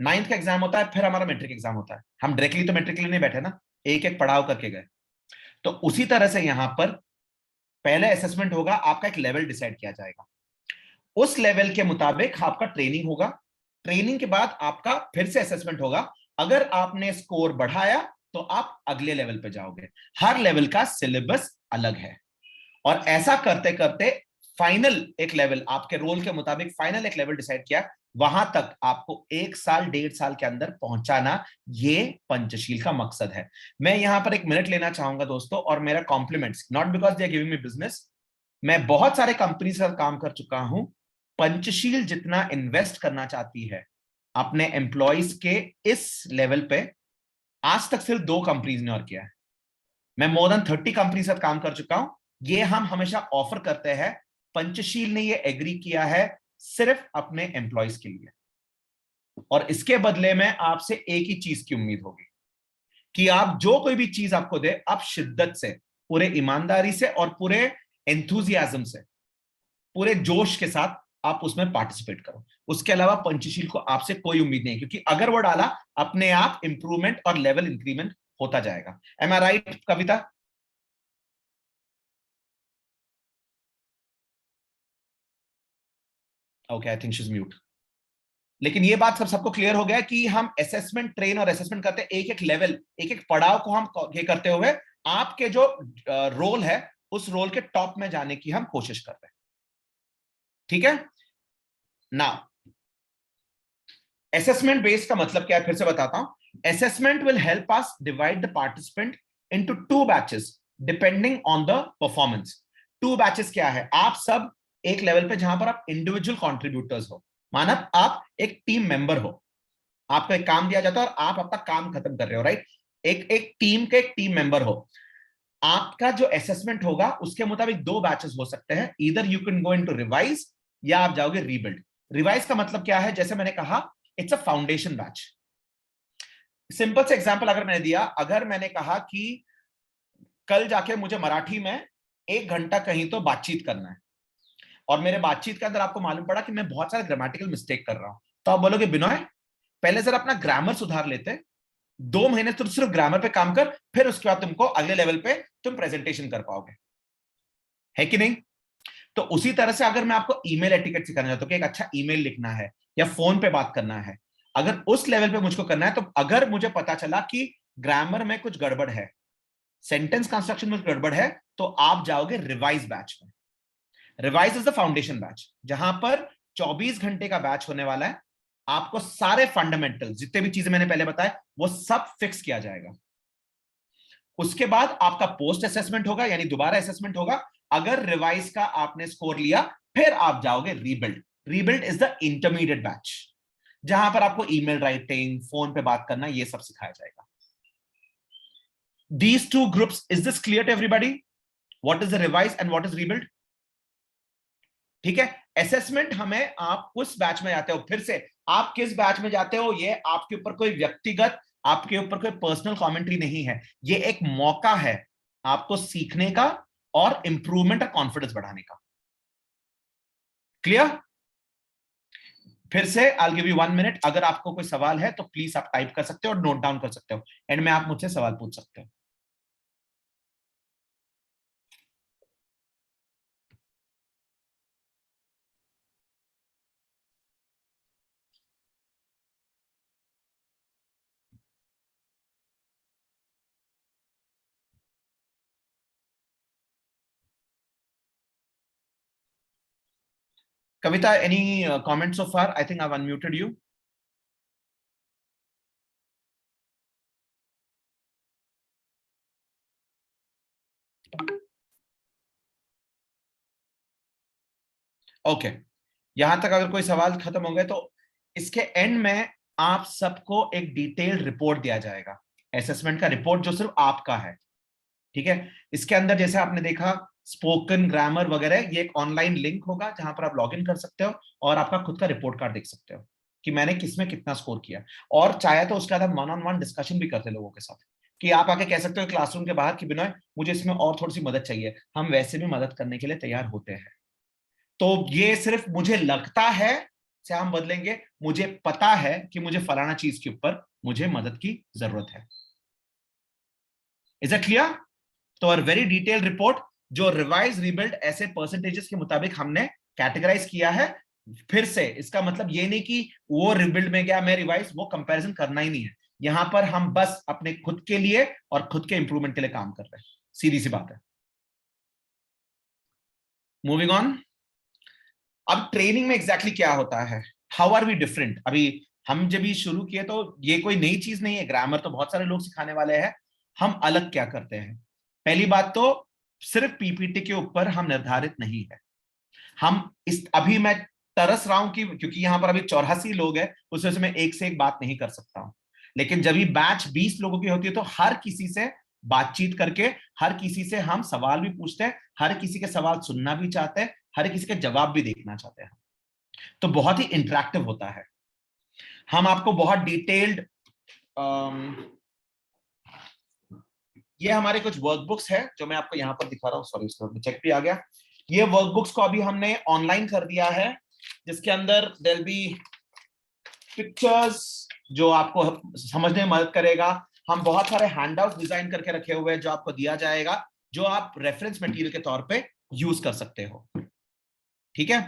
9th का एग्जाम होता है, फिर हमारा मैट्रिक एग्जाम होता है। हम डायरेक्टली तो मैट्रिक के लिए नहीं बैठे ना, एक एक पढ़ाव करके गए। तो उसी तरह से यहां पर पहले असेसमेंट होगा, आपका एक लेवल डिसाइड किया जाएगा, उस लेवल के मुताबिक आपका ट्रेनिंग होगा। ट्रेनिंग के बाद आपका फिर से असेसमेंट होगा। अगर आपने स्कोर बढ़ाया तो आप अगले लेवल पे जाओगे। हर लेवल का सिलेबस अलग है और ऐसा करते करते फाइनल एक लेवल, आपके रोल के मुताबिक फाइनल एक लेवल डिसाइड किया, वहां तक आपको 1 साल 1.5 साल के अंदर पहुंचाना, ये पंचशील का मकसद है। मैं यहां पर 1 मिनट लेना चाहूंगा दोस्तों, और मेरा compliments, not because they are giving me business, मैं बहुत सारे कंपनी से काम कर चुका हूं। पंचशील जितना इन्वेस्ट करना चाहती है अपने एम्प्लॉइज के इस लेवल पे, आज तक सिर्फ 2 कंपनीज ने और किया है। मैं मोर देन 30 कंपनी से काम कर चुका हूं। ये हम हमेशा ऑफर करते हैं, पंचशील ने ये एग्री किया है सिर्फ अपने एम्प्लॉइज के लिए। और इसके बदले में आपसे एक ही चीज की उम्मीद होगी कि आप जो कोई भी चीज आपको दे, आप शिद्दत से, पूरे ईमानदारी से और पूरे एंथुजियाज्म से, पूरे जोश के साथ आप उसमें पार्टिसिपेट करो। उसके अलावा पंचशील को आपसे कोई उम्मीद नहीं है, क्योंकि अगर वो डाला, अपने आप इंप्रूवमेंट और लेवल इंक्रीमेंट होता जाएगा। Am I right Kavita? Okay, I think she is mute. लेकिन ये बात सबको क्लियर हो गया कि हम असेसमेंट ट्रेन और असेसमेंट करते हैं, एक एक लेवल, एक एक पड़ाव को हम ये करते हुए आपके जो रोल है उस रोल के टॉप में जाने की हम कोशिश कर रहे हैं। ठीक है ना? असेसमेंट बेस्ड का मतलब क्या है, फिर से बताता हूं। Assessment will help us divide the participant into 2 batches depending on the performance. 2 batches क्या है? आप सब एक लेवल पे जहां पर आप इंडिविजुअल कॉन्ट्रीब्यूटर्स हो, माना आप एक टीम मेंबर हो, आपको एक काम दिया जाता है और आप अपना काम खत्म कर रहे हो, राइट? एक टीम के एक टीम मेंबर हो। आपका जो असेसमेंट होगा उसके मुताबिक 2 बैचेस हो सकते हैं, either you can go into revise या आप जाओगे रीबिल्ड। रिवाइज का मतलब क्या है? जैसे मैंने कहा, it's a foundation batch. Simple से एग्जांपल अगर मैंने दिया, अगर मैंने कहा कि कल जाके मुझे मराठी में 1 घंटा कहीं तो बातचीत करना है और मेरे बातचीत के अंदर आपको मालूम पड़ा कि मैं बहुत सारे ग्रामेटिकल मिस्टेक कर रहा हूं, तो आप बोलोगे बिनोय पहले जरा अपना ग्रामर सुधार लेते, 2 महीने तुम सिर्फ ग्रामर पे काम कर, फिर उसके बाद तुमको अगले लेवल पे तुम प्रेजेंटेशन कर पाओगे, है कि नहीं? तो उसी तरह से अगर मैं आपको ईमेल एटिकेट सिखाना चाहता हूं कि एक अच्छा ईमेल लिखना है या फोन पे बात करना है, अगर उस लेवल पे मुझको करना है, तो अगर मुझे पता चला कि ग्रामर में कुछ गड़बड़ है, सेंटेंस कंस्ट्रक्शन में गड़बड़ है, तो आप जाओगे रिवाइज बैच में। Revise is the foundation batch, जहां पर 24 घंटे का बैच होने वाला है। आपको सारे फंडामेंटल जितने भी चीजें मैंने पहले बताए वो सब फिक्स किया जाएगा। उसके बाद आपका पोस्ट असेसमेंट होगा, यानी दोबारा असेसमेंट होगा। अगर रिवाइज का आपने स्कोर लिया, फिर आप जाओगे rebuild. Rebuild is the intermediate batch, जहां पर आपको ईमेल राइटिंग, फोन पे बात करना, ये सब सिखाया जाएगा। These 2 groups, is this clear to everybody? What is the revise and what is rebuild? ठीक है? असेसमेंट हमें आप उस बैच में जाते हो, फिर से आप किस बैच में जाते हो ये आपके ऊपर कोई व्यक्तिगत, आपके ऊपर कोई पर्सनल कमेंट्री नहीं है, ये एक मौका है आपको सीखने का और इंप्रूवमेंट और कॉन्फिडेंस बढ़ाने का। क्लियर? फिर से I'll give you 1 minute, अगर आपको कोई सवाल है तो प्लीज आप टाइप कर सकते हो और नोट डाउन कर सकते हो, एंड में आप मुझसे सवाल पूछ सकते हो। Kavita, any comments so far? I think I've unmuted you. Okay. यहां तक अगर कोई सवाल खत्म हो गए तो इसके एंड में आप सबको एक डिटेल्ड रिपोर्ट दिया जाएगा, असेसमेंट का रिपोर्ट जो सिर्फ आपका है। ठीक है? इसके अंदर जैसे आपने देखा स्पोकन ग्रामर वगैरह, ये एक ऑनलाइन लिंक होगा जहां पर आप लॉगिन कर सकते हो और आपका खुद का रिपोर्ट कार्ड देख सकते हो कि मैंने किसमें कितना स्कोर किया। और चाहे तो उसके बाद वन ऑन वन डिस्कशन भी करते लोगों के साथ, कि आप आके कह सकते हो क्लासरूम के बाहर कि बिनोय मुझे इसमें और थोड़ी सी मदद चाहिए, हम वैसे भी मदद करने के लिए तैयार होते हैं। तो ये सिर्फ मुझे लगता है से हम बदलेंगे, मुझे पता है कि मुझे फलाना चीज के ऊपर मुझे मदद की जरूरत है। Is it clear? तो और वेरी डिटेल्ड रिपोर्ट जो रिवाइज रिबिल्ड ऐसे परसेंटेजेस के मुताबिक हमने कैटेगराइज किया है। फिर से इसका मतलब ये नहीं कि वो रिबिल्ड में गया मैं रिवाइज, वो कंपैरिजन करना ही नहीं है। यहां पर हम बस अपने खुद के लिए और खुद के इंप्रूवमेंट के लिए काम कर रहे हैं, सीधी सी बात है। Moving on. अब ट्रेनिंग में एग्जैक्टली क्या होता है, हाउ आर वी डिफरेंट? अभी हम जब भी शुरू किए तो ये कोई नई चीज नहीं है, ग्रामर तो बहुत सारे लोग सिखाने वाले हैं। हम अलग क्या करते हैं? पहली बात तो सिर्फ पीपीटी के ऊपर हम निर्धारित नहीं है। हम इस अभी मैं तरस रहा हूं कि क्योंकि यहां पर अभी 84 लोग हैं, उस वजह से मैं एक से एक बात नहीं कर सकता हूं। लेकिन जब भी बैच 20 लोगों की होती है तो हर किसी से बातचीत करके, हर किसी से हम सवाल भी पूछते हैं, हर किसी के सवाल सुनना भी चाहते हैं, हर किसी के जवाब भी देखना चाहते हैं। तो बहुत ही इंटरैक्टिव होता है। हम आपको बहुत डिटेल्ड, ये हमारे कुछ वर्कबुक्स है जो मैं आपको यहां पर दिखा रहा हूं। सॉरी, इसमें चेक भी आ गया। ये वर्कबुक्स को अभी हमने ऑनलाइन कर दिया है, जिसके अंदर देयर बी पिक्चर्स जो आपको समझने में मदद करेगा। हम बहुत सारे हैंडआउट डिजाइन करके रखे हुए हैं जो आपको दिया जाएगा, जो आप रेफरेंस मटेरियल के तौर पे यूज कर सकते हो। ठीक है?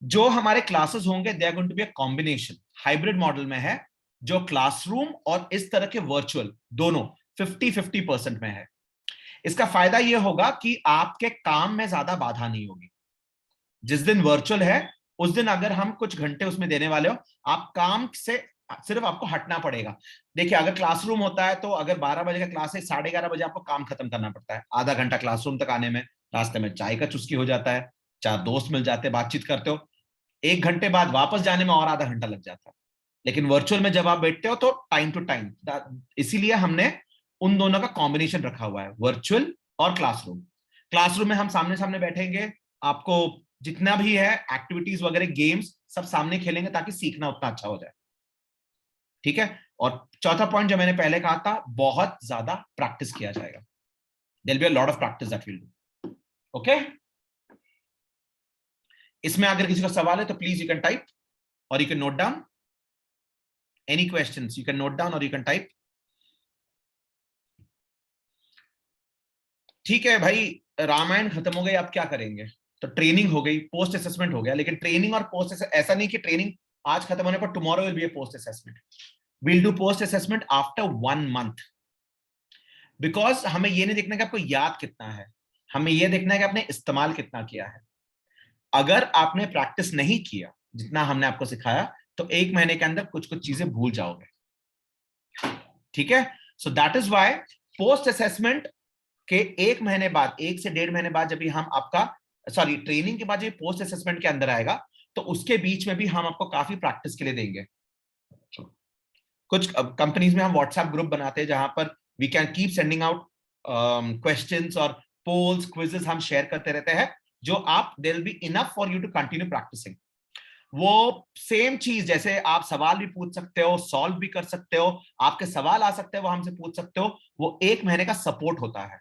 जो हमारे क्लासेस होंगे they are going to be a combination, hybrid model में है, जो क्लासरूम और इस तरह के वर्चुअल दोनों 50-50% में है। इसका फायदा यह होगा कि आपके काम में ज्यादा बाधा नहीं होगी। जिस दिन वर्चुअल है उस दिन अगर हम कुछ घंटे उसमें देने वाले हो, आप काम से सिर्फ आपको हटना पड़ेगा। देखिए अगर क्लासरूम होता है तो अगर 12 बजे का क्लास है, 11:30 बजे आपको काम खत्म करना पड़ता है। आधा घंटा क्लासरूम तक आने में, रास्ते में चाय का चुस्की हो जाता है, 4 दोस्त मिल जाते हैं, बातचीत करते हो, 1 घंटे बाद वापस जाने में और आधा घंटा लग जाता है। लेकिन वर्चुअल में जब आप बैठते हो तो टाइम टू टाइम, इसीलिए हमने उन दोनों का कॉम्बिनेशन रखा हुआ है, वर्चुअल और क्लासरूम। क्लासरूम में हम सामने सामने बैठेंगे, आपको जितना भी है एक्टिविटीज वगैरह, गेम्स सब सामने खेलेंगे ताकि सीखना उतना अच्छा हो जाए। ठीक है। और चौथा पॉइंट जो मैंने पहले कहा था, बहुत ज्यादा प्रैक्टिस किया जाएगा। There will be a lot of practice that will do. Okay, इसमें अगर किसी को सवाल है तो प्लीज यू कैन टाइप और you can note down any questions, you can note down और यू कैन टाइप। ठीक है भाई, रामायण खत्म हो गई, आप क्या करेंगे? तो ट्रेनिंग हो गई, पोस्ट असेसमेंट हो गया, लेकिन ट्रेनिंग और पोस्ट ऐसा नहीं कि ट्रेनिंग आज खत्म होने पर tomorrow will be a post assessment. Will do post assessment after 1 month, because हमें ये नहीं देखना कि आपको याद कितना है, हमें ये देखना है कि आपने इस्तेमाल कितना किया है। अगर आपने प्रैक्टिस नहीं किया जितना हमने आपको सिखाया तो 1 महीने के अंदर कुछ कुछ चीजें भूल जाओगे। ठीक है, so that is why post assessment के 1 महीने बाद, 1 से 1.5 महीने बाद जब भी हम आपका ट्रेनिंग के बाद जो पोस्ट असेसमेंट के अंदर आएगा तो उसके बीच में भी हम आपको काफी प्रैक्टिस के लिए देंगे। कुछ कंपनीज में हम व्हाट्सएप ग्रुप बनाते हैं जहां पर we can keep sending out questions और पोल्स, क्विजेस हम शेयर करते रहते हैं, जो आप there will be enough for you to continue practising. वो सेम चीज, जैसे आप सवाल भी पूछ सकते हो, सॉल्व भी कर सकते हो, आपके सवाल आ सकते हैं, वो हमसे पूछ सकते हो, वो 1 महीने का सपोर्ट होता है।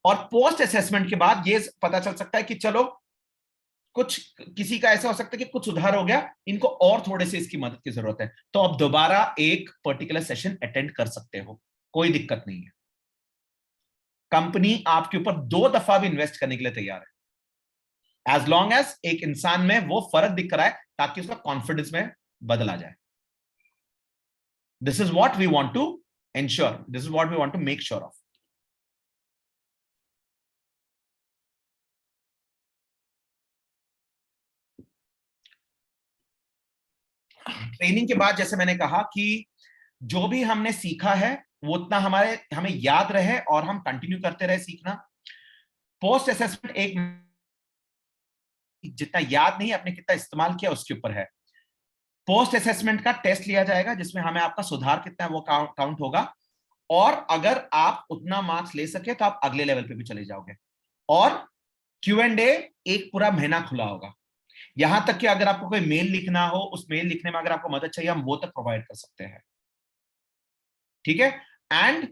और पोस्ट असेसमेंट के बाद ये पता चल सकता है कि चलो कुछ किसी का ऐसा हो सकता है कि कुछ सुधार हो गया, इनको और थोड़े से इसकी मदद की जरूरत है, तो आप दोबारा एक पर्टिकुलर सेशन अटेंड कर सकते हो, कोई दिक्कत नहीं है। कंपनी आपके ऊपर 2 दफा भी इन्वेस्ट करने के लिए तैयार है, एज लॉन्ग एज एक इंसान में वो फर्क दिख रहा है ताकि उसका कॉन्फिडेंस में बदल आ जाए। This is what we want to ensure, this is what we want to make sure of. Training के बाद जैसे मैंने कहा कि जो भी हमने सीखा है वो उतना हमें याद रहे और हम कंटिन्यू करते रहे सीखना। पोस्ट असेसमेंट एक जितना याद नहीं, आपने कितना इस्तेमाल किया उसके ऊपर है। पोस्ट असेसमेंट का टेस्ट लिया जाएगा जिसमें हमें आपका सुधार कितना है वो काउंट होगा, और अगर आप उतना मार्क्स ले सके तो आप अगले लेवल पे भी चले जाओगे। और Q&A एक पूरा महीना खुला होगा, यहां तक कि अगर आपको कोई मेल लिखना हो, उस मेल लिखने में अगर आपको मदद चाहिए हम वो तक प्रोवाइड कर सकते हैं। ठीक है, एंड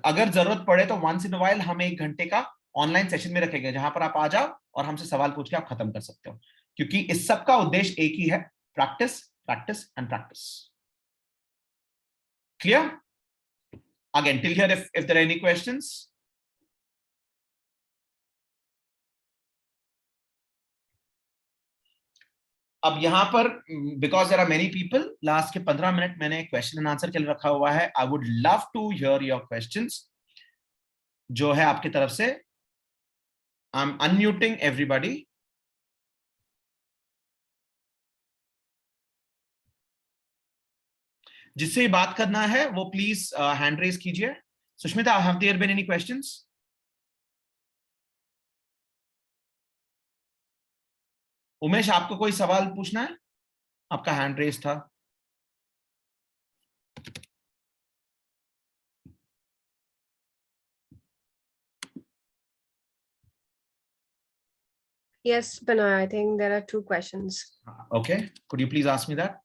अगर जरूरत पड़े तो वंस इन अ व्हाइल हम 1 घंटे का ऑनलाइन सेशन में रखेंगे जहां पर आप आ जाओ और हमसे सवाल पूछ के आप खत्म कर सकते हो, क्योंकि इस सब का उद्देश्य एक ही है, practice practice and practice. Clear? Again till here if there are any questions? अब यहां पर because there are many people, last के 15 मिनट मैंने क्वेश्चन एंड आंसर के लिए रखा हुआ है। I would love to hear your questions जो है आपकी तरफ से। I am unmuting everybody. जिससे बात करना है वो प्लीज हैंड रेज कीजिए। Sushmita, have there been any questions? Umesh, आपको कोई सवाल पूछना है? आपका हैंड रेज था। Yes, Binoy, I think there are 2 questions. Okay, could you please ask me that?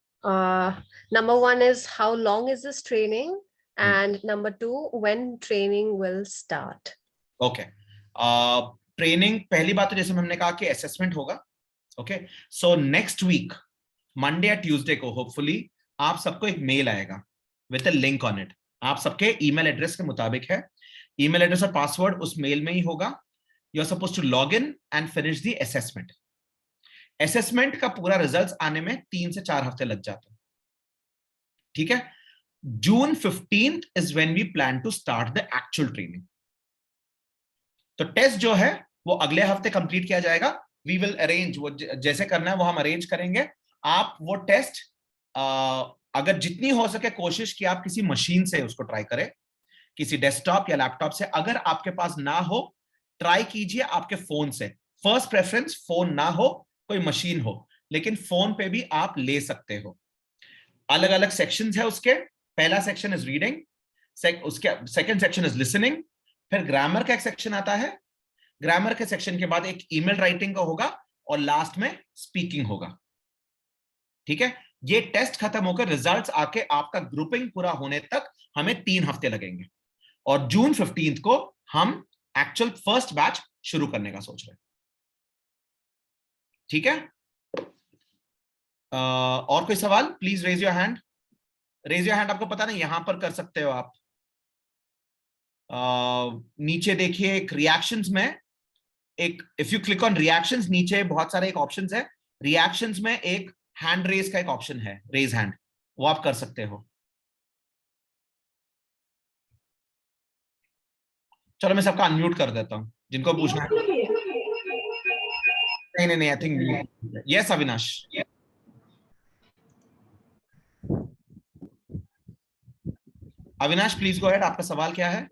Number 1 is how long is this training? And number 2, when training will start? Okay. Training, पहली बात तो जैसे हमने कहा कि असेसमेंट होगा। Okay, so next week Monday या ट्यूसडे को होपफुली आप सबको एक मेल आएगा with a link on it. आप सबके ईमेल एड्रेस के मुताबिक है, ईमेल एड्रेस और पासवर्ड उस मेल में ही होगा। You are supposed to log in and finish the assessment. Assessment का पूरा रिजल्ट्स आने में 3 से 4 हफ्ते लग जाते हैं, ठीक है। June 15th is when we plan to start the actual training. तो टेस्ट जो है वो अगले हफ्ते कंप्लीट किया जाएगा। वी विल अरेंज, वो जैसे करना है वो हम अरेंज करेंगे। आप वो टेस्ट अगर जितनी हो सके कोशिश कि आप किसी मशीन से उसको ट्राई करें, किसी डेस्कटॉप या लैपटॉप से। अगर आपके पास ना हो, ट्राई कीजिए आपके फोन से। फर्स्ट प्रेफरेंस फोन ना हो, कोई मशीन हो, लेकिन फोन पे भी आप ले सकते हो। अलग अलग सेक्शंस है उसके। पहला सेक्शन इज रीडिंग, उसके सेकंड सेक्शन इज लिसनिंग, फिर ग्रामर का एक सेक्शन आता है। ग्रामर के सेक्शन के बाद एक ईमेल राइटिंग का होगा और लास्ट में स्पीकिंग होगा, ठीक है। ये टेस्ट खत्म होकर रिजल्ट्स आके आपका ग्रुपिंग पूरा होने तक हमें 3 हफ्ते लगेंगे, और जून 15 को हम एक्चुअल फर्स्ट बैच शुरू करने का सोच रहे हैं, ठीक है। और कोई सवाल? Please raise your hand. Raise your hand आपको पता नहीं, यहां पर कर सकते हो आप। नीचे देखिए एक रिएक्शंस में एक, if you click on reactions, नीचे बहुत सारे एक ऑप्शंस है। रिएक्शंस में एक हैंड रेज का एक ऑप्शन है, रेज हैंड, वो आप कर सकते हो। चलो मैं सबका अनम्यूट कर देता हूं जिनको पूछना है। नहीं, I think yes Avinash. Avinash please go ahead, आपका सवाल क्या है?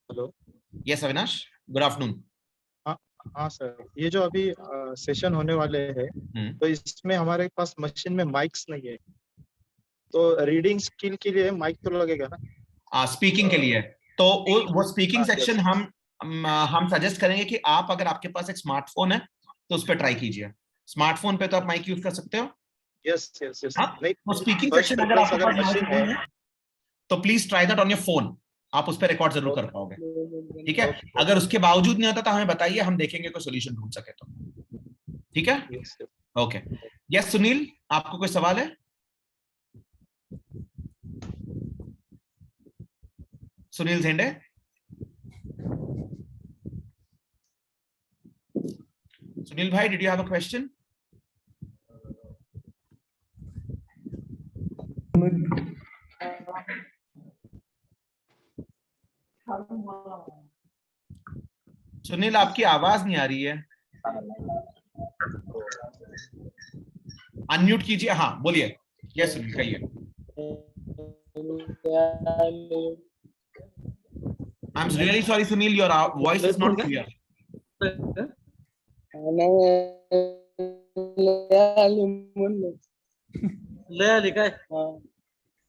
Hello. Yes Avinash, good afternoon. हाँ सर, ये जो अभी सेशन होने वाले हैं, तो इसमें हमारे पास मशीन में माइक्स नहीं है, तो रीडिंग स्किल के लिए माइक तो लगेगा ना? स्पीकिंग के लिए तो वो स्पीकिंग सेक्शन हम सजेस्ट करेंगे कि आप, अगर आपके पास एक स्मार्टफोन है तो उस पर ट्राई कीजिए। स्मार्टफोन पे तो आप माइक यूज कर सकते हो। यस। नहीं, वो स्पीकिंग सेक्शन अगर आपके पास मशीन है तो please try that on your phone, आप उस पर रिकॉर्ड जरूर कर पाओगे, ठीक है। अगर उसके बावजूद नहीं होता तो हमें बताइए, हम देखेंगे कोई सोल्यूशन ढूंढ सके तो, ठीक है। ओके, यस सुनील, आपको कोई सवाल है? सुनील झेंडे। सुनील भाई, did you have a question? Sunil, आपकी आवाज नहीं आ रही है, अनम्यूट कीजिए। हाँ बोलिए। यस सुनील, कहिए। I am really sorry Sunil, your voice is not clear.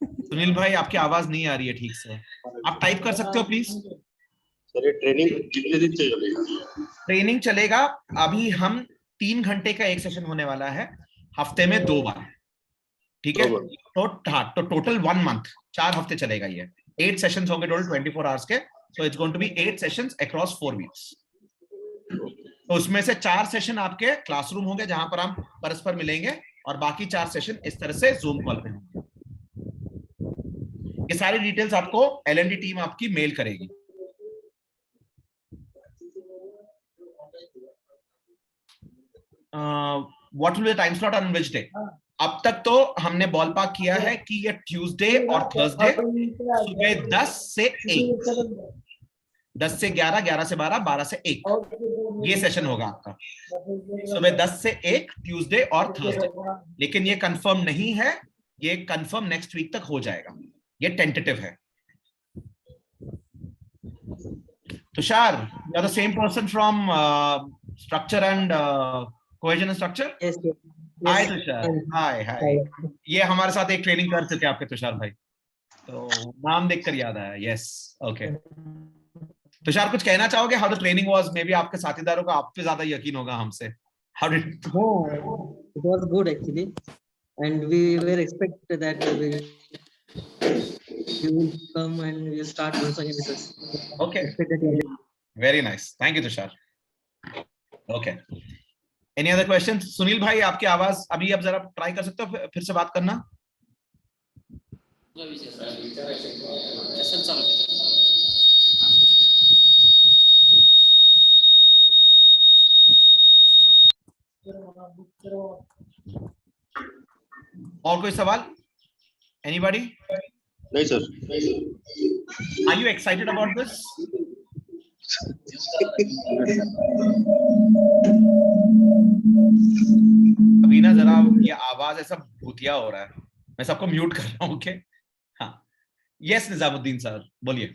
Sunil भाई, आपकी आवाज नहीं आ रही है ठीक से, आप टाइप कर सकते हो प्लीज? सर ये ट्रेनिंग कितने दिन चलेगा? ट्रेनिंग चलेगा, अभी हम 3 घंटे का एक सेशन होने वाला है, हफ्ते में 2 बार, ठीक है। तो हाँ, तो टोटल 1 मंथ, 4 हफ्ते चलेगा ये। 8 सेशंस होंगे टोटल 24 आवर्स के, so it's going to be 8 sessions across 4 weeks. तो उसमें से 4 सेशन आपके क्लासरूम होंगे जहां पर हम परस्पर मिलेंगे, और बाकी 4 सेशन इस तरह से जूम कॉल पे होंगे। ये सारी डिटेल्स आपको L&D टीम आपकी मेल करेगी। What will be the time slot on which day? अब तक तो हमने बॉल पार्क किया है कि ये ट्यूसडे और थर्सडे सुबह 10 से 1, 10 से 11, 11 से 12, 12 से 1 ये सेशन होगा आपका, सुबह 10 से 1 ट्यूसडे और थर्सडे। लेकिन ये कंफर्म नहीं है, ये कंफर्म नेक्स्ट वीक तक हो जाएगा, ये टेंटेटिव है। Tushar, you are the same person from structure and cohesion structure? Yes, yes. Hi Tushar, hi hi. ये हमारे साथ एक ट्रेनिंग कर चुके हैं आपके तुषार भाई, तो नाम देखकर याद आया। Yes, okay. तुषार, कुछ कहना चाहोगे? How the training was? May be आपके साथीदारों को आप पे ज्यादा यकीन होगा हमसे। How did? It was good actually, and we were expected that you will come and you start working with us. Okay, very nice. Thank you Tushar. Okay. Any other questions? Sunil भाई, आपकी आवाज अभी आप जरा ट्राई कर सकते हो फिर से बात करना? और कोई सवाल? एनीबॉडी? नहीं sir. Are you excited about this? अभी ना जरा ये आवाज ऐसा भूतिया हो रहा है, मैं सबको म्यूट कर रहा हूँ। ओके, हाँ, यस निजामुद्दीन सर बोलिए।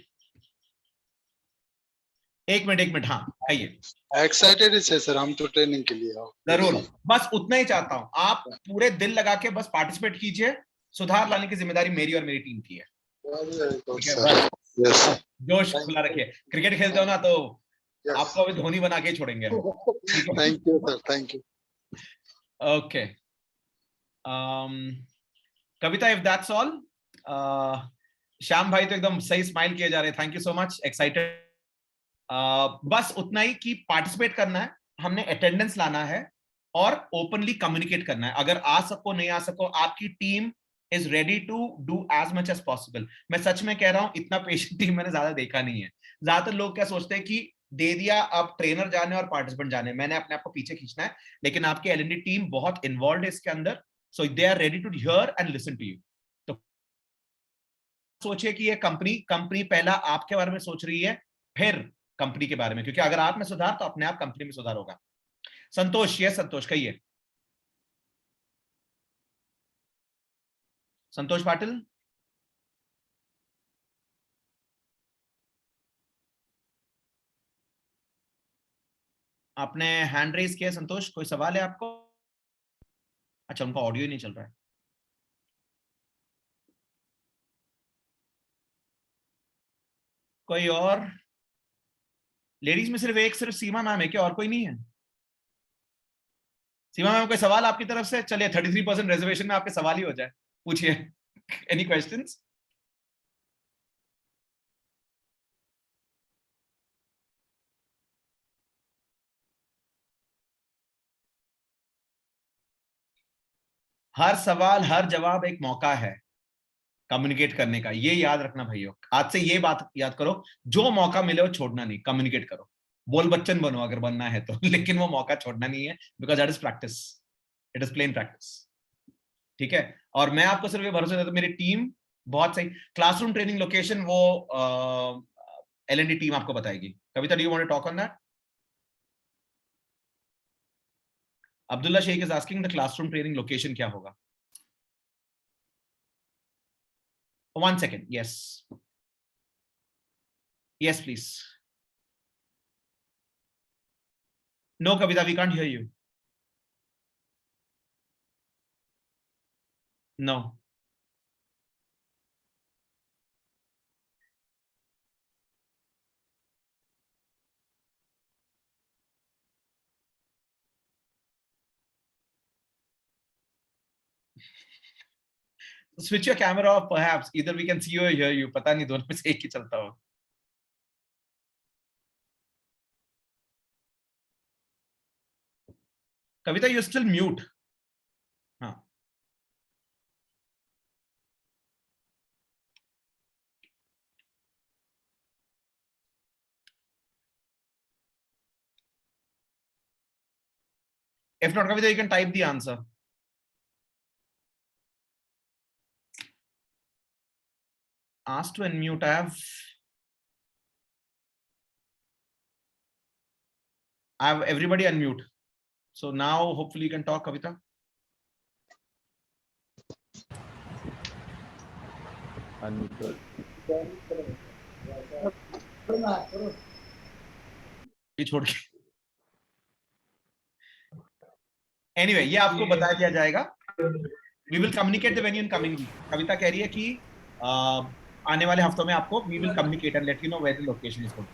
एक मिनट, हाँ कहिए। एक्साइटेड है सर, हम तो ट्रेनिंग के लिए। जरूर, बस उतना ही चाहता हूँ, आप पूरे दिल लगा के बस पार्टिसिपेट कीजिए। सुधार लाने की जिम्मेदारी मेरी और मेरी टीम की है। जोश खुला रखिए। क्रिकेट खेलते हो ना तो आपको अभी धोनी बना के ही छोड़ेंगे। Thank you sir, thank you. Okay, Kavita, if that's all. Shyam भाई तो एकदम सही स्माइल किए जा रहे हैं, thank you so much, excited. बस उतना ही कि पार्टिसिपेट करना है, हमने अटेंडेंस लाना है और ओपनली कम्युनिकेट करना है। अगर आ सको नहीं आ सको, आपकी team is ready to do as much as possible. मैं सच में कह रहा हूं, इतना पेशेंट टीम मैंने ज्यादा देखा नहीं है। ज्यादातर लोग क्या सोचते हैं कि दे दिया, अब ट्रेनर जाने और पार्टिसिपेंट जाने, मैंने अपने आप को पीछे खींचना है। लेकिन आपकी एलएनडी टीम बहुत इन्वॉल्व है इसके अंदर, so they are ready to hear and listen to you. तो सोचिए कि ये कंपनी पहला आपके बारे में सोच रही है, फिर कंपनी के बारे में, क्योंकि अगर आप में सुधार तो अपने आप कंपनी में सुधार होगा। संतोष, ये संतोष कहिए। संतोष पाटिल, आपने हैंड रेज किया। संतोष, कोई सवाल है आपको? अच्छा, उनका ऑडियो ही नहीं चल रहा है। कोई और? लेडीज में सिर्फ सीमा मैम है क्या, और कोई नहीं है? सीमा मैम, कोई सवाल आपकी तरफ से? चलिए 33% रिजर्वेशन में आपके सवाल ही हो जाए, पूछिए। Any questions? हर सवाल हर जवाब एक मौका है कम्युनिकेट करने का, ये याद रखना भाइयों। आज से ये बात याद करो, जो मौका मिले वो छोड़ना नहीं, कम्युनिकेट करो। बोल बच्चन बनो अगर बनना है तो, लेकिन वो मौका छोड़ना नहीं है, because that is practice, it is plain practice. ठीक है, और मैं आपको सिर्फ ये भरोसा देता हूं, मेरी टीम बहुत सही। क्लासरूम ट्रेनिंग लोकेशन वो एलएनडी टीम आपको बताएगी। Kavita, do you want to talk on that? Abdullah Sheikh is asking the classroom training location क्या होगा। 1 second, yes, please. No, Kavita, we can't hear you. No. Switch your camera off, perhaps. Either we can see you or hear you. पता नहीं, दोनों में से एक ही चलता हो। Kavita, you're still mute. हाँ। If not, Kavita, you can type the answer. Ask to unmute. I have everybody unmute. So now hopefully you can talk, Kavita. Unmute. ये छोड़ के। Anyway, ये आपको बता दिया जाएगा। We will communicate the venue in coming week. कविता कह रही है कि आने वाले हफ्तों में आपको we will communicate and let you know where the location is going.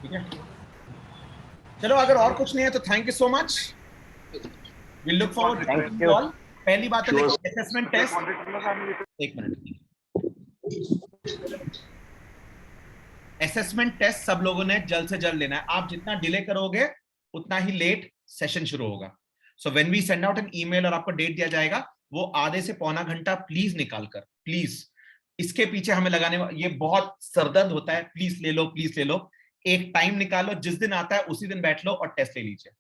ठीक है, चलो अगर और कुछ नहीं है तो thank you so much, we'll look forward to seeing you all. पहली बात है असेसमेंट टेस्ट। एक मिनट, असेसमेंट टेस्ट सब लोगों ने जल्द से जल्द लेना है। आप जितना डिले करोगे उतना ही लेट सेशन शुरू होगा। So when we send out an email और आपको डेट दिया जाएगा, वो आधे से पौना घंटा प्लीज निकाल कर, प्लीज इसके पीछे हमें लगाने, ये बहुत सरदर्द होता है, प्लीज ले लो, प्लीज ले लो। एक टाइम निकालो, जिस दिन आता है उसी दिन बैठ लो और टेस्ट ले लीजिए।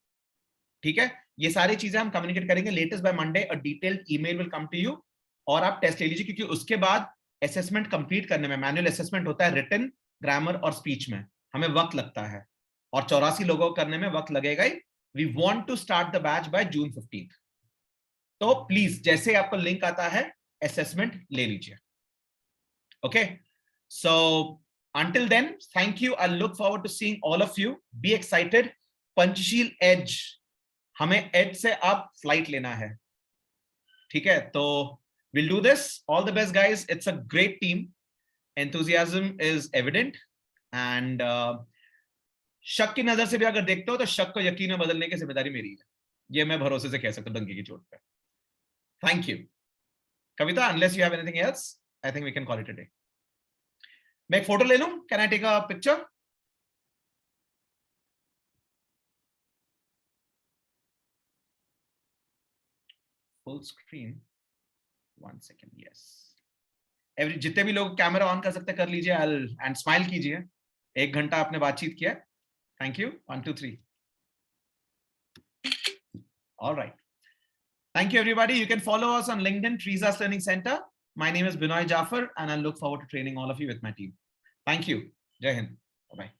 ठीक है, ये सारी चीजें हम कम्युनिकेट करेंगे। Latest by Monday a detailed email will come to you, और आप टेस्ट ले लीजिए, क्योंकि उसके बाद असेसमेंट कंप्लीट करने में, मैनुअल असेसमेंट होता है रिटन, ग्रामर और स्पीच में, हमें वक्त लगता है, और 84 लोगों को करने में वक्त लगेगा ही। We want to start the batch by June 15। तो प्लीज जैसे आपको लिंक आता है असेसमेंट ले लीजिए। Okay, so until then, thank you. I look forward to seeing all of you. Be excited. Panchsheel एज, हमें एज से अब फ्लाइट लेना है, ठीक है? तो we'll do this. All the best, guys. It's a great team. Enthusiasm is evident, and शक की नजर से भी अगर देखते हो तो शक को यकीन में बदलने की जिम्मेदारी मेरी है, ये मैं भरोसे से कह सकता हूं डंके की चोट पे। Thank you Kavita, unless you have anything else, I think we can call it a day. मैं एक फोटो ले लूं? Can I take a picture? Full screen. 1 second. Yes. जितने भी लोग कैमरा ऑन कर सकते कर लीजिए, एंड स्माइल कीजिए। 1 घंटा आपने बातचीत किया, thank you. 1 2 3। All right. Thank you, everybody. You can follow us on LinkedIn, Teresa's Learning Center. My name is Binoy Jafar, and I look forward to training all of you with my team. Thank you. Jai Hind. Bye-bye.